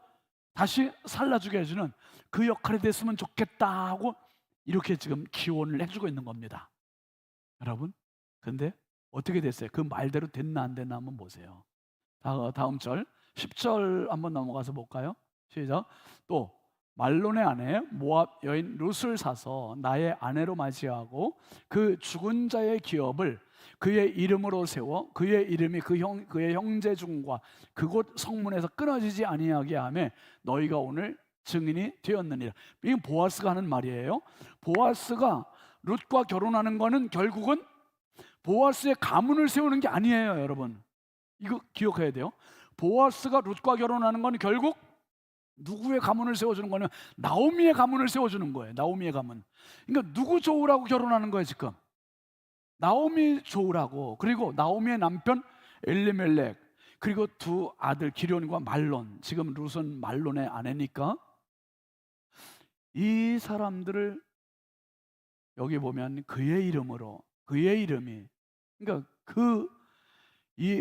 다시 살라주게 해주는 그 역할이 됐으면 좋겠다 하고 이렇게 지금 기원을 해주고 있는 겁니다. 여러분, 근데 어떻게 됐어요? 그 말대로 됐나 안 됐나 한번 보세요. 다음 절 10절 한번 넘어가서 볼까요? 시작. 또 말론의 아내 모압 여인 룻을 사서 나의 아내로 맞이하고 그 죽은 자의 기업을 그의 이름으로 세워 그의 이름이 그의 형제 중과 그곳 성문에서 끊어지지 아니하게 하며 너희가 오늘 증인이 되었느니라. 이게 보아스가 하는 말이에요. 보아스가 룻과 결혼하는 거는 결국은 보아스의 가문을 세우는 게 아니에요, 여러분. 이거 기억해야 돼요. 보아스가 룻과 결혼하는 건 결국 누구의 가문을 세워주는 거는 나오미의 가문을 세워주는 거예요. 나오미의 가문. 그러니까 누구 좋으라고 결혼하는 거예요, 지금? 나오미 좋으라고. 그리고 나오미의 남편 엘리멜렉, 그리고 두 아들 기럧과 말론. 지금 룻은 말론의 아내니까 이 사람들을 여기 보면 그의 이름으로, 그의 이름이, 그러니까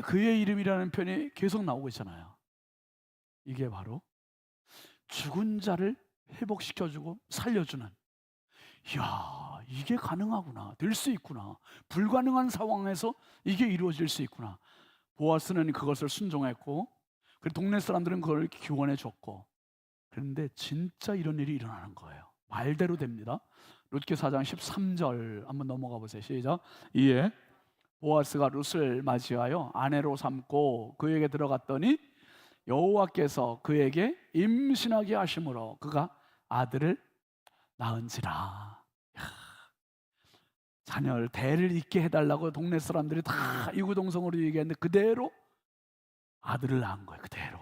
그의 이름이라는 표현이 계속 나오고 있잖아요. 이게 바로 죽은 자를 회복시켜주고 살려주는, 이야, 이게 가능하구나, 될 수 있구나, 불가능한 상황에서 이게 이루어질 수 있구나. 보아스는 그것을 순종했고, 그리고 동네 사람들은 그걸 기원해 줬고. 그런데 진짜 이런 일이 일어나는 거예요. 말대로 됩니다. 룻기 4장 13절 한번 넘어가 보세요. 시작. 이에 보아스가 룻을 맞이하여 아내로 삼고 그에게 들어갔더니 여호와께서 그에게 임신하게 하심으로 그가 아들을 낳은지라. 자녀를 대를 잇게 해달라고 동네 사람들이 다 이구동성으로 얘기했는데 그대로 아들을 낳은 거예요. 그대로.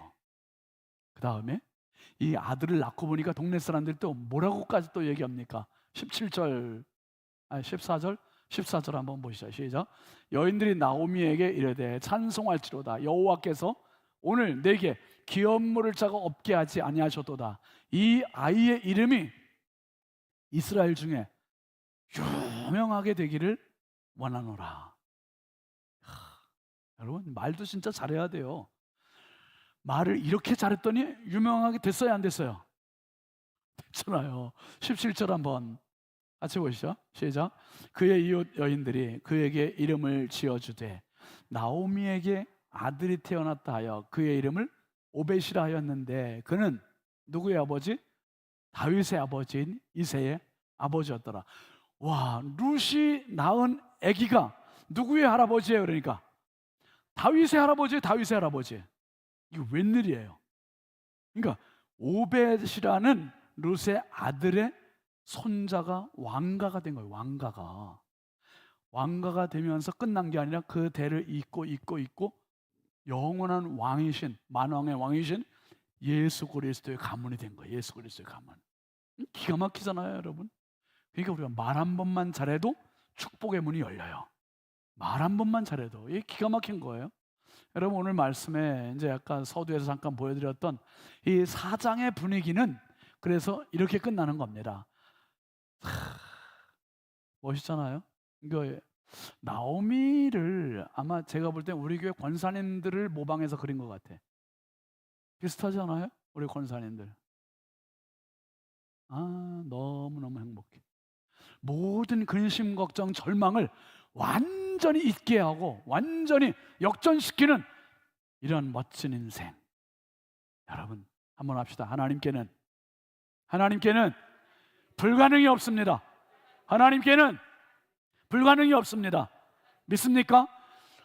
그 다음에 이 아들을 낳고 보니까 동네 사람들이 또 뭐라고까지 또 얘기합니까? 14절 한번 보시죠. 시작. 여인들이 나오미에게 이르되 찬송할지로다. 여호와께서 오늘 내게 기업 물을 자가 없게 하지 아니하셨도다. 이 아이의 이름이 이스라엘 중에 유명하게 되기를 원하노라. 여러분, 말도 진짜 잘해야 돼요. 말을 이렇게 잘했더니 유명하게 됐어요, 안 됐어요? 됐잖아요. 17절 한번 같이 보시죠. 시작. 그의 이웃 여인들이 그에게 이름을 지어주되 나오미에게 아들이 태어났다 하여 그의 이름을 오벳이라 하였는데 그는 누구의 아버지? 다윗의 아버지인 이새의 아버지였더라. 와, 룻이 낳은 아기가 누구의 할아버지예요? 그러니까 다윗의 할아버지, 다윗의 할아버지. 이거 웬일이에요? 그러니까 오벳이라는 룻의 아들의 손자가 왕가가 된 거예요. 왕가가 되면서 끝난 게 아니라 그 대를 잇고 영원한 왕이신, 만왕의 왕이신 예수 그리스도의 가문이 된 거예요. 예수 그리스도의 가문. 기가 막히잖아요, 여러분. 그러니까 우리가 말 한 번만 잘해도 축복의 문이 열려요. 말 한 번만 잘해도. 이게 기가 막힌 거예요. 여러분, 오늘 말씀에 이제 약간 서두에서 잠깐 보여드렸던 이 4장의 분위기는 그래서 이렇게 끝나는 겁니다. 멋있잖아요. 이거 나오미를 아마 제가 볼 때 우리 교회 권사님들을 모방해서 그린 것 같아. 비슷하지 않아요? 우리 권사님들. 너무너무 행복해. 모든 근심, 걱정, 절망을 완전히 잊게 하고 완전히 역전시키는 이런 멋진 인생. 여러분, 한번 합시다. 하나님께는 불가능이 없습니다. 하나님께는 불가능이 없습니다. 믿습니까?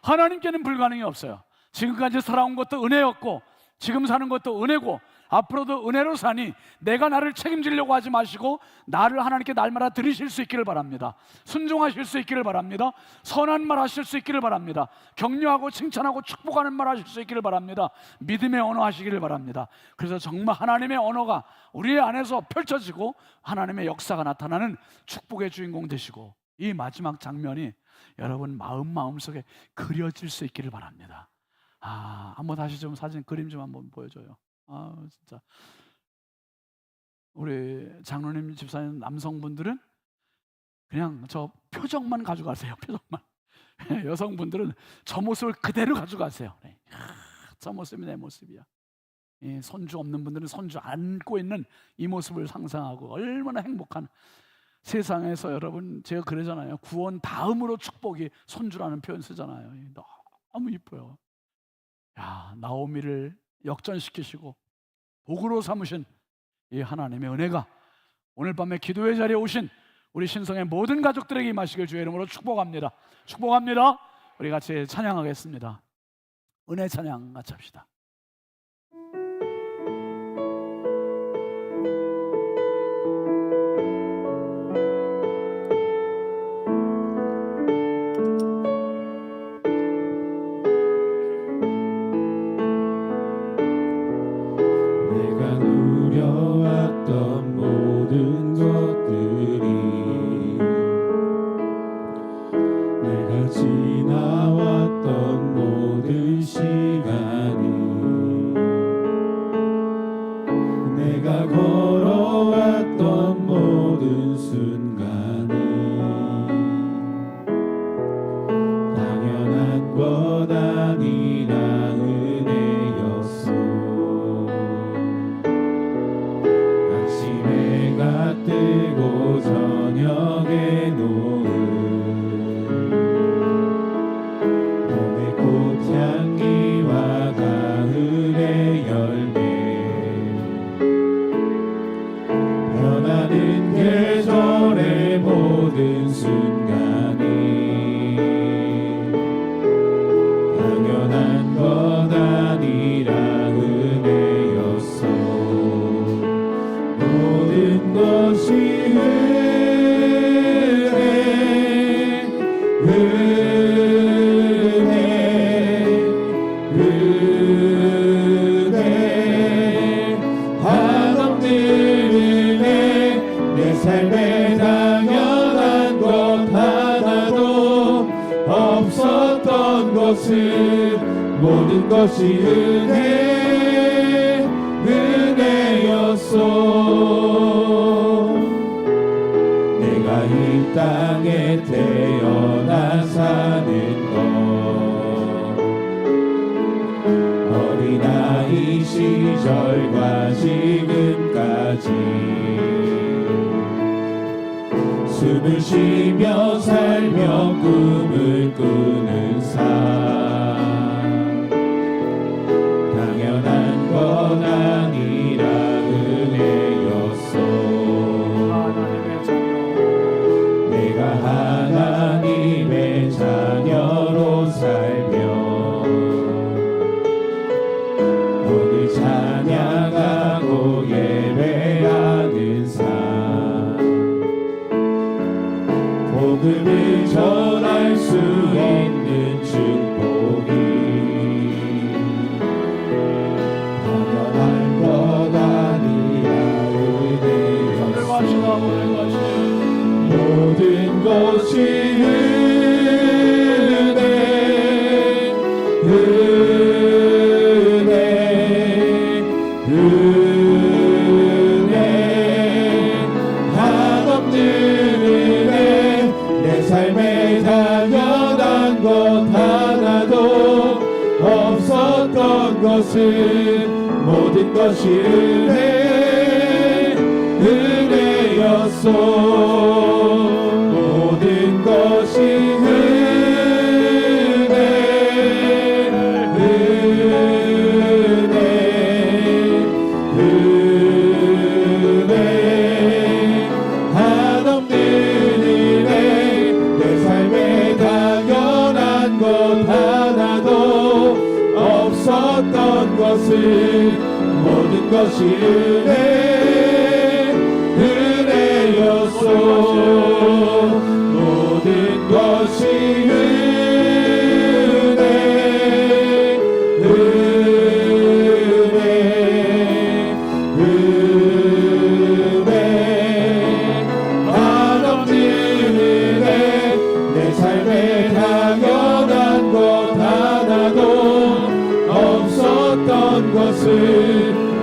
하나님께는 불가능이 없어요. 지금까지 살아온 것도 은혜였고 지금 사는 것도 은혜고 앞으로도 은혜로 사니 내가 나를 책임지려고 하지 마시고 나를 하나님께 날마다 드리실 수 있기를 바랍니다. 순종하실 수 있기를 바랍니다. 선한 말 하실 수 있기를 바랍니다. 격려하고 칭찬하고 축복하는 말 하실 수 있기를 바랍니다. 믿음의 언어 하시기를 바랍니다. 그래서 정말 하나님의 언어가 우리 안에서 펼쳐지고 하나님의 역사가 나타나는 축복의 주인공 되시고 이 마지막 장면이 여러분 마음속에 그려질 수 있기를 바랍니다. 한번 다시 좀 사진 그림 좀 한번 보여줘요. 진짜 우리 장로님 집사님 남성분들은 그냥 저 표정만 가져가세요. 표정만. 여성분들은 저 모습을 그대로 가져가세요. 저 모습이 내 모습이야. 손주 없는 분들은 손주 안고 있는 이 모습을 상상하고 얼마나 행복한 세상에서. 여러분, 제가 그러잖아요. 구원 다음으로 축복이 손주라는 표현 쓰잖아요. 너무 이뻐요. 나오미를 역전시키시고 복으로 삼으신 이 하나님의 은혜가 오늘 밤에 기도의 자리에 오신 우리 신성의 모든 가족들에게 임하시길 주의 이름으로 축복합니다. 축복합니다. 우리 같이 찬양하겠습니다. 은혜 찬양 같이 합시다. 두려웠던 모든 것들이 내가 지나왔던 모든 시간이 내가 걸어왔던 모든 순간이 당연한 것 아니라 은혜였어. 아침에 해가 뜨고 저녁에 노을 봄의 꽃향기와 가을의 열매 변하는 계절의 모든 순간이 당연한 것 아니라 은혜였어. 모든 것이 은혜 한없는 은혜 내 삶에 당연한 것 하나도 없었던 것은 모든 것이 은혜였어. 내가 이 땅에 태어나 사는 것 어린아이 시절과 지금까지 숨을 쉬며 살며 꿈을 꾸는 삶 당연한 것 아니라 은혜였어. 내가 하나님의 자녀로 살며 오늘 찬양하고 예배하는 삶 복음을 전할 수 있는 축복이 당연한 것 아니라 은혜였어. 모든 것이 은혜 한없는 은혜 내 삶에 당연한 것 하나도 없었던 것은 모든 것이 은혜였어. 모든 것이 은혜 한없는 은혜 내 삶에 당연한 것 하나도 없었던 것은 모든 것이 은혜였어. 모든 것이 은혜 한없는 은혜 내 삶에 당연한 것 하나도 없었던 것은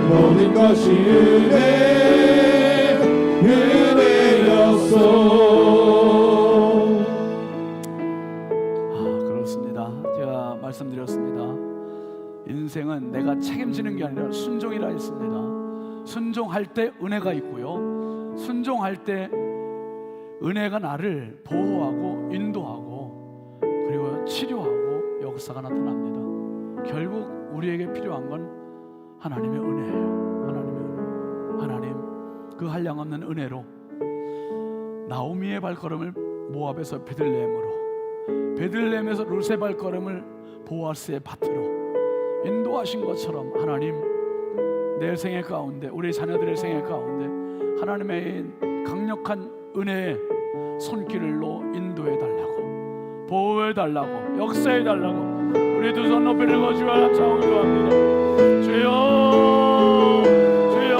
모든 것이 은혜였어. 그렇습니다. 제가 말씀드렸습니다. 인생은 내가 책임지는 게 아니라 순종이라 했습니다. 순종할 때 은혜가 있고요, 순종할 때 은혜가 나를 보호하고 인도하고 그리고 치료하고 역사가 나타납니다. 결국 우리에게 필요한 건 하나님의 은혜예요. 하나님의 은혜. 하나님 그 한량없는 은혜로 나오미의 발걸음을 모압에서 베들레헴에서 룻의 발걸음을 보아스의 밭으로 인도하신 것처럼 하나님 내 생애 가운데 우리 자녀들의 생애 가운데 하나님의 강력한 은혜의 손길로 인도해 달라고, 보호해 달라고, 역사해 달라고 우리 두 손 높이 들고 주와 함께 기도합니다. 주여, 주여.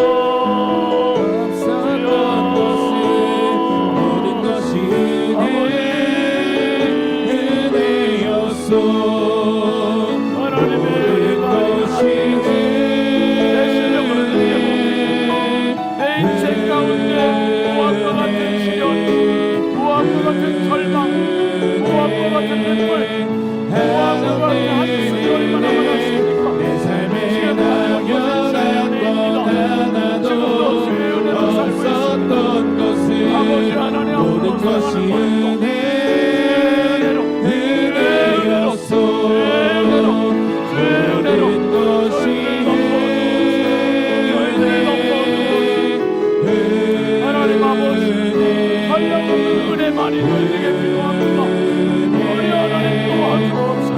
많이 너희에게 필요합니다. 우리 하나님 도와주옵소서.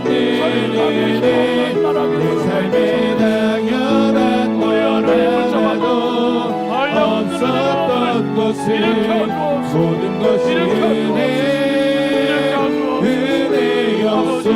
설탕의 힘없는 나라에 내 삶에 당연한 거라도 없었던 것을 모든 것이 은혜였소. 모든 것이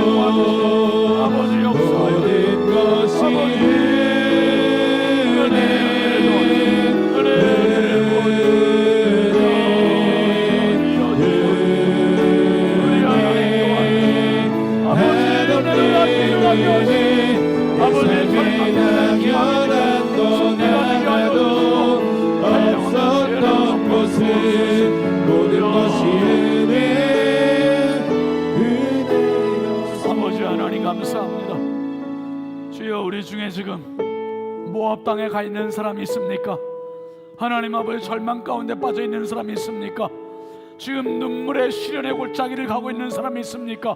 아버지의 당연한 거라도 없었던 것은 모든 것이 은혜였소. 아버지 하나님 감사합니다. 주여, 우리 중에 지금 모압 땅에 가 있는 사람이 있습니까? 하나님 아버지 절망 가운데 빠져 있는 사람이 있습니까? 지금 눈물의 시련의 골짜기를 가고 있는 사람이 있습니까?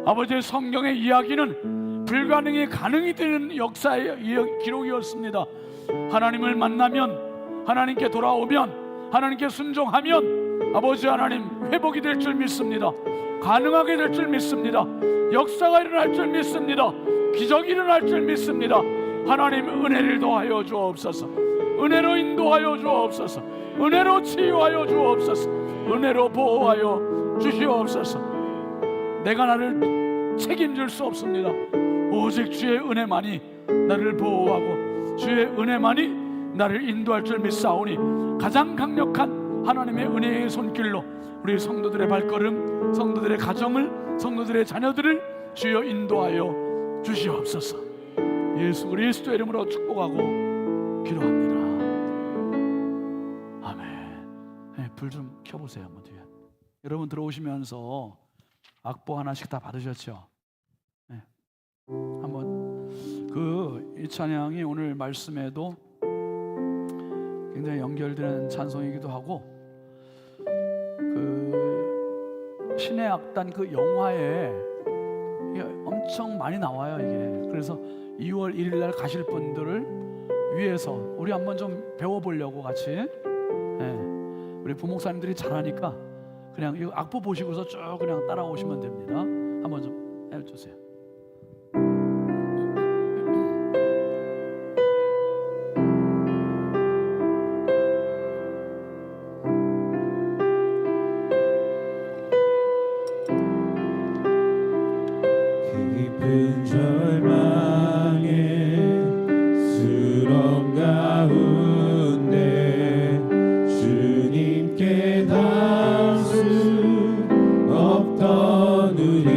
아버지, 성경의 이야기는 불가능이 가능이 되는 역사의 기록이었습니다. 하나님을 만나면, 하나님께 돌아오면, 하나님께 순종하면 아버지 하나님 회복이 될 줄 믿습니다. 가능하게 될 줄 믿습니다. 역사가 일어날 줄 믿습니다. 기적이 일어날 줄 믿습니다. 하나님, 은혜를 더하여 주옵소서. 은혜로 인도하여 주옵소서. 은혜로 치유하여 주옵소서. 은혜로 보호하여 주시옵소서. 내가 나를 책임질 수 없습니다. 오직 주의 은혜만이 나를 보호하고 주의 은혜만이 나를 인도할 줄 믿사오니 가장 강력한 하나님의 은혜의 손길로 우리 성도들의 발걸음, 성도들의 가정을, 성도들의 자녀들을 주여 인도하여 주시옵소서. 예수 그리스도의 이름으로 축복하고 기도합니다. 아멘. 네, 불 좀 켜보세요. 한번 뒤에. 여러분 들어오시면서 악보 하나씩 다 받으셨죠? 네. 한번 이 찬양이 오늘 말씀에도 굉장히 연결되는 찬송이기도 하고, 신의 악단 영화에 이게 엄청 많이 나와요 이게. 그래서 2월 1일 날 가실 분들을 위해서 우리 한번 좀 배워보려고 같이. 네. 우리 부목사님들이 잘하니까 그냥 이 악보 보시고서 쭉 그냥 따라오시면 됩니다. 한번 좀 해주세요. 깊은 절망에 수렁 가운데 주님께 닿을 수 없던 우리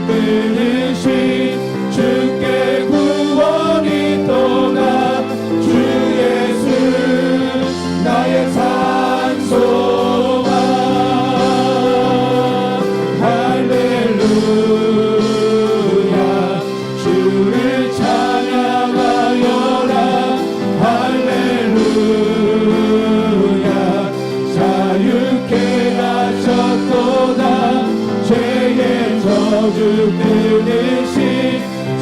끊으신 주께 구원이 또다 주 예수 나의 산소만 할렐루야 주를 찬양하여라 할렐루야 자유케 하셨도다 죄의 저주 끊으신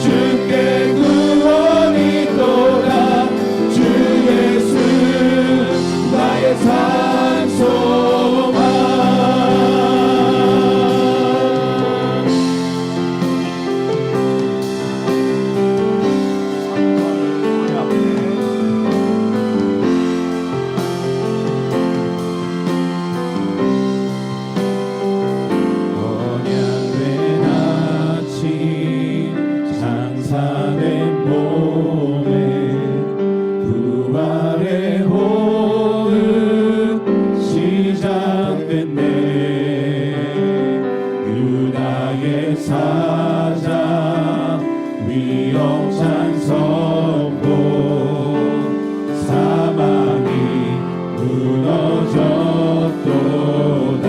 주께 구원이 또다 주 예수 나의 산소만 언약된 아침 장사된 몸에 부활의 호흡 시작됐네 유다의 사자 위엄찬 선포 사망이 무너졌도다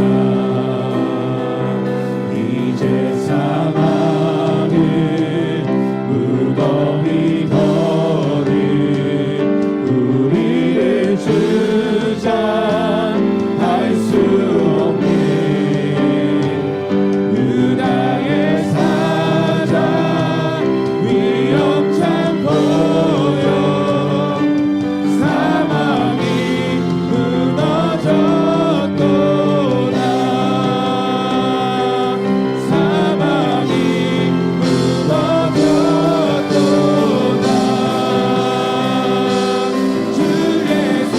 이제 사망은 무더위 거리 우리를 주장할 수 없네 유다의 사자 위엄찬 보여 사망이 무너졌도다 사망이 무너졌도다 주 예수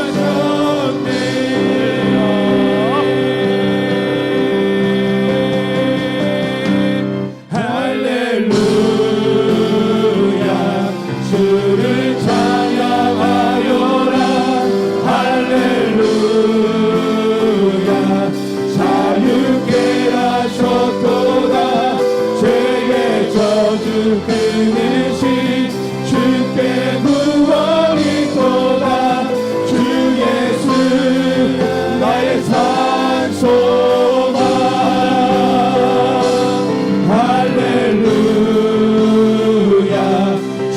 승리하셨네 할렐루야 주를 찬양하여라 할렐루야 자유케 하셨도다 죄의 저주 끊으신 주께 구원이 또다 주 예수 나의 산소만 할렐루야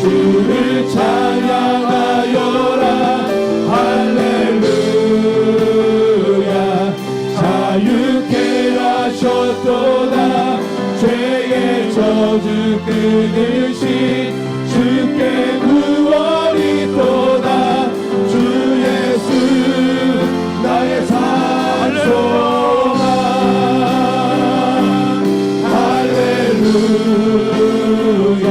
주를 찬양하여라 할렐루야 자유케 하셨도다 죄의 저주 끊으신 주께 구원이 또다 주 예수 나의 산소만 할렐루야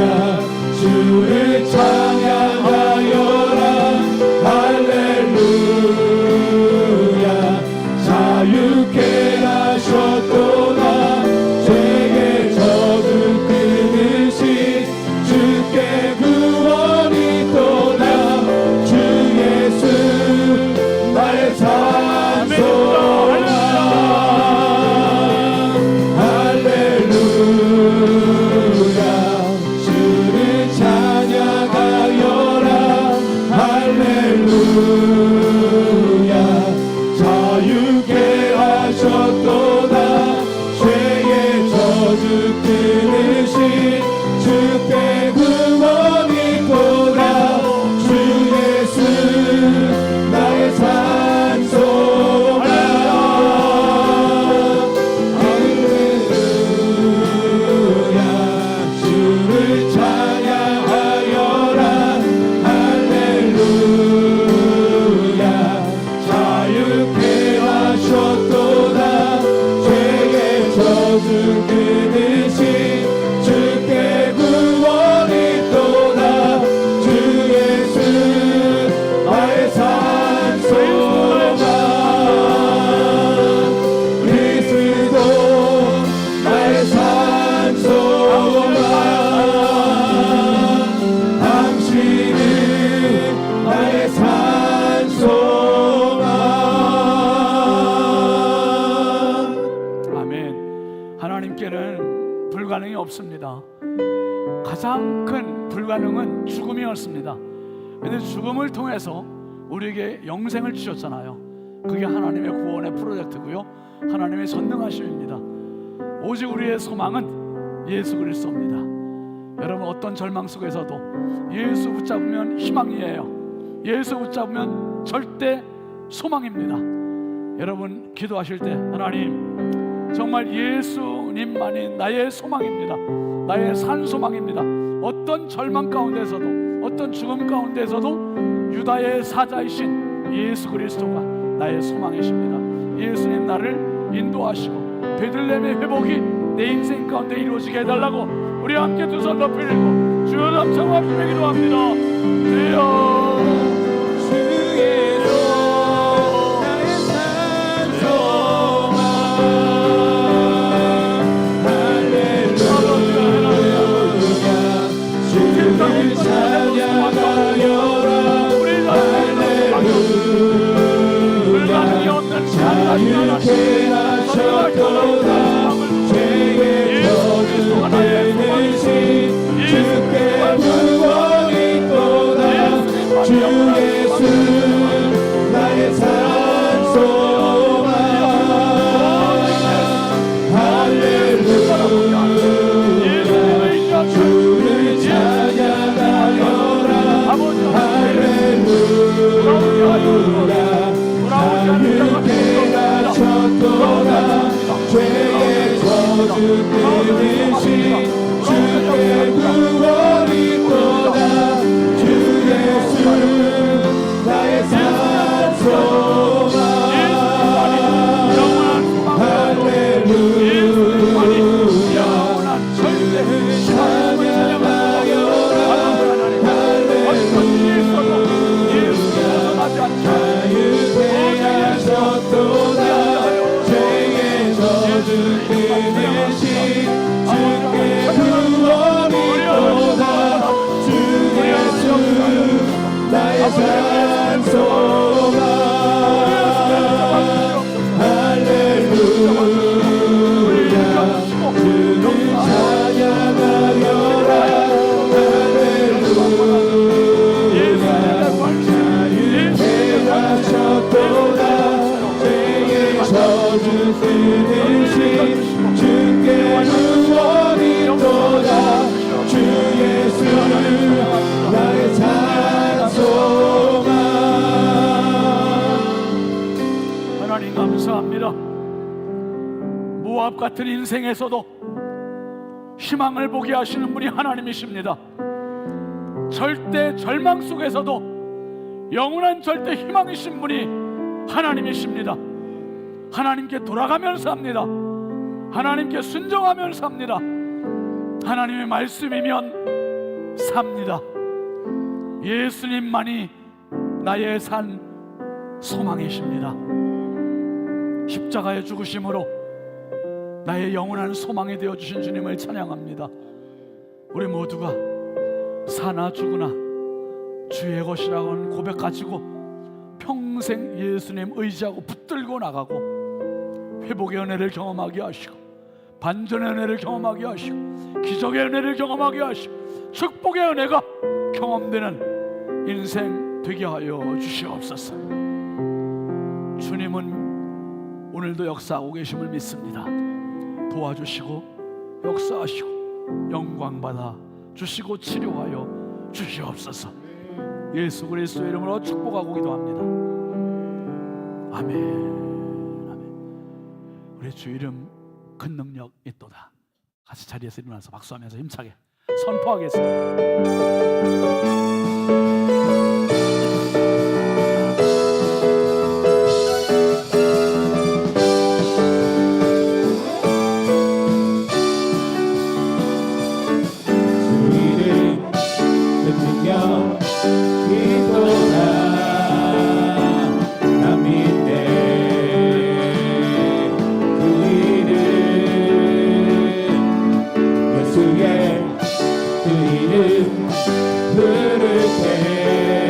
주를 찬양하여라 할렐루야 자유케 하셨도다 죄의 저주 끊으신 주께 구원이 또다 주 예수 나의 산소만 할렐루야 주를 찬양하여라 할렐루야 자유케 하셨도다 죄의 저주 끊으신 주께 구원이 또다 주 예수 나의 산소만 할렐루야 주를 찬양하여라 할렐루야 자유케 하셨도다 죄의 저주 끊으신 주께 구원이 또다 주 예수 나의 산소만 그리스도 나의 산소만 당신은 나의 산소만 아멘. 불가능이 없습니다. 가장 큰 불가능은 죽음이었습니다. 근데 죽음을 통해서 우리에게 영생을 주셨잖아요. 그게 하나님의 구원의 프로젝트고요, 하나님의 전능하심입니다. 오직 우리의 소망은 예수 그리스도입니다. 여러분, 어떤 절망 속에서도 예수 붙잡으면 희망이에요. 예수 붙잡으면 절대 소망입니다. 여러분, 기도하실 때 하나님, 정말 예수님만이 나의 소망입니다. 나의 산 소망입니다. 어떤 절망 가운데서도, 어떤 죽음 가운데서도 유다의 사자이신 예수 그리스도가 나의 소망이십니다. 예수님 나를 인도하시고 베들레헴의 회복이 내 인생 가운데 이루어지게 해달라고 우리 함께 두 손 높이 들고 주여 남창하시며 기도합니다. 주여 주의 종 나의 산 소망 할렐루야 주를 찬양하여라 자유케 하셨도다 죄의 저주 대신 주께 구원이 있도다 주 예수 나의 산 소망 할렐루야 주를 찬양하여라 할렐루야 자유케 하셨도다 죄의 저주 대신 주께 구원이 있도다 주 예수 나의 산 소망 할렐루야 하나님 감사합니다. 모압 같은 인생에서도 희망을 보게 하시는 분이 하나님이십니다. 절대 절망 속에서도 영원한 절대 희망이신 분이 하나님이십니다. 하나님께 돌아가면서 합니다. 하나님께 순종하면서 합니다. 하나님의 말씀이면 삽니다. 예수님만이 나의 산 소망이십니다. 십자가의 죽으심으로 나의 영원한 소망이 되어주신 주님을 찬양합니다. 우리 모두가 사나 죽으나 주의 것이라고는 고백 가지고 평생 예수님 의지하고 붙들고 나가고 회복의 은혜를 경험하게 하시고 반전의 은혜를 경험하게 하시고 기적의 은혜를 경험하게 하시고 축복의 은혜가 경험되는 인생 되게 하여 주시옵소서. 주님은 오늘도 역사하고 계심을 믿습니다. 도와주시고 역사하시고 영광받아 주시고 치료하여 주시옵소서. 예수 그리스도의 이름으로 축복하고 기도합니다. 아멘. 아멘. 우리 주 이름 큰 능력 있도다. 같이 자리에서 일어나서 박수하면서 힘차게 선포하겠습니다. 그 이름 부를 때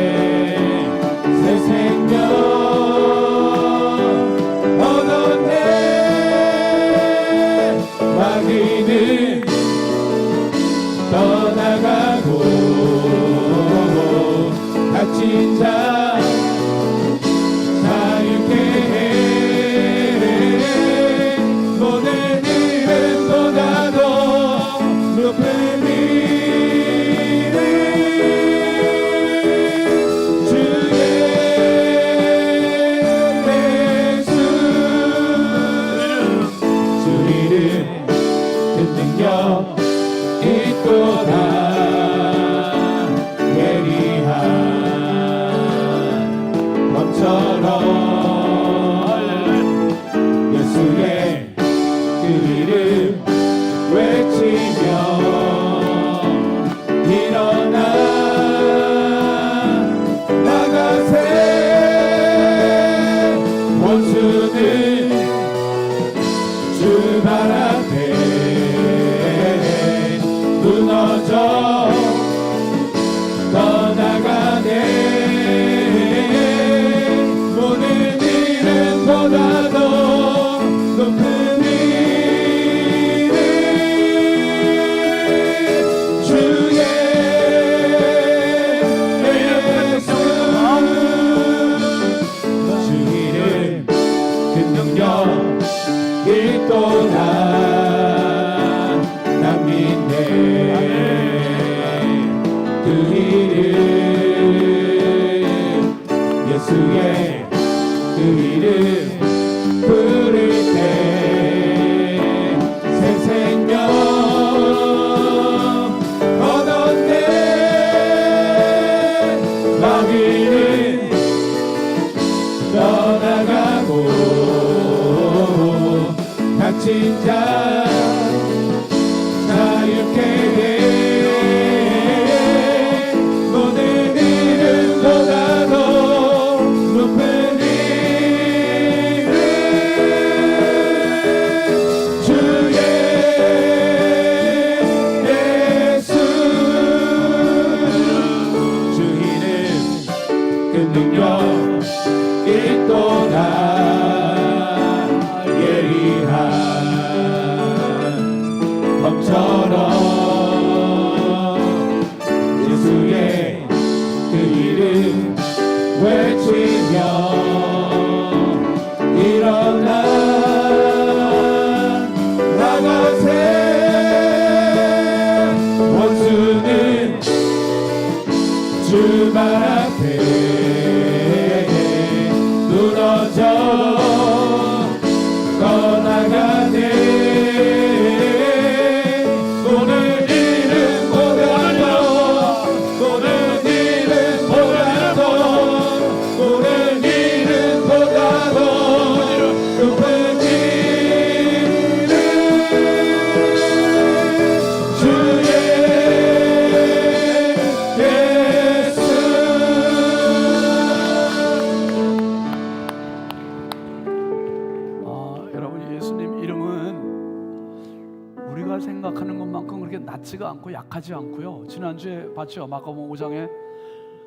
있도다 난 믿네 그 이름 예수의 그 이름 부를 때 새 생명 얻었네 마귀는 떠나가고 갇힌 자 자유케 해 모든 이름보다도 높은 이름 주의 예수 주 이름 그 능력 있도다 예리한 검처럼 예수의 그 이름 외치며 일어나 나가세 원수는 주말 앞에 무너져 떠나가네 모든 이름보다도 모든 이름보다도 모든 이름보다도 높은 이름 주의 예수 여러분 예수님 이름은 우리가 생각하는 것만큼 그렇게 낮지가 않고 약하지 않고요. 지난주에 봤죠. 마가복음 5장에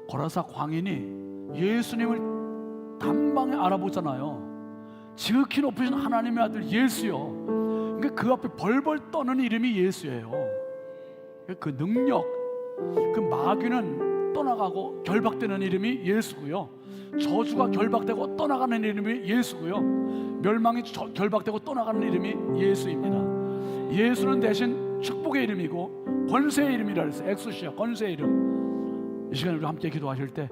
고라사 광인이 예수님을 단방에 알아보잖아요. 지극히 높으신 하나님의 아들 예수요. 그러니까 그 앞에 벌벌 떠는 이름이 예수예요. 그 능력, 그 마귀는 떠나가고 결박되는 이름이 예수고요. 저주가 결박되고 떠나가는 이름이 예수고요. 멸망이 결박되고 떠나가는 이름이 예수입니다. 예수는 대신 축복의 이름이고 권세의 이름이라 했어요. 엑소시아, 권세의 이름. 이 시간에 우리 함께 기도하실 때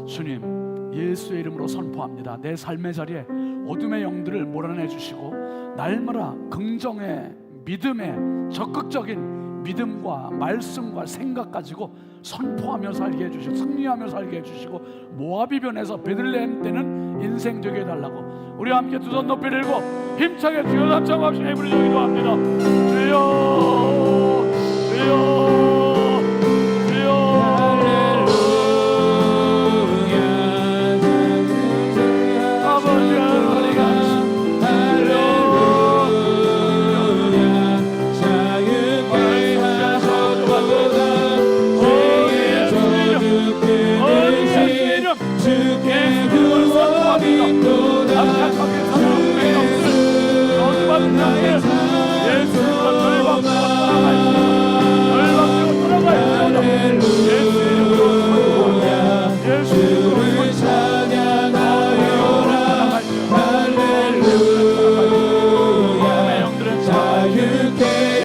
주님 예수의 이름으로 선포합니다. 내 삶의 자리에 어둠의 영들을 몰아내 주시고 날마다 긍정의 믿음의 적극적인 믿음과 말씀과 생각 가지고 선포하며 살게 해주시고 승리하며 살게 해주시고 모압이 변해서 베들레헴 때는 인생 되게 해달라고 우리 함께 두 손 높이 들고 힘차게 주여 삼창 없이 힘을 주기도 합니다. 주여 주여 주여 아버지 하나님 주께 구원이 또다 주의 예수 나의 삶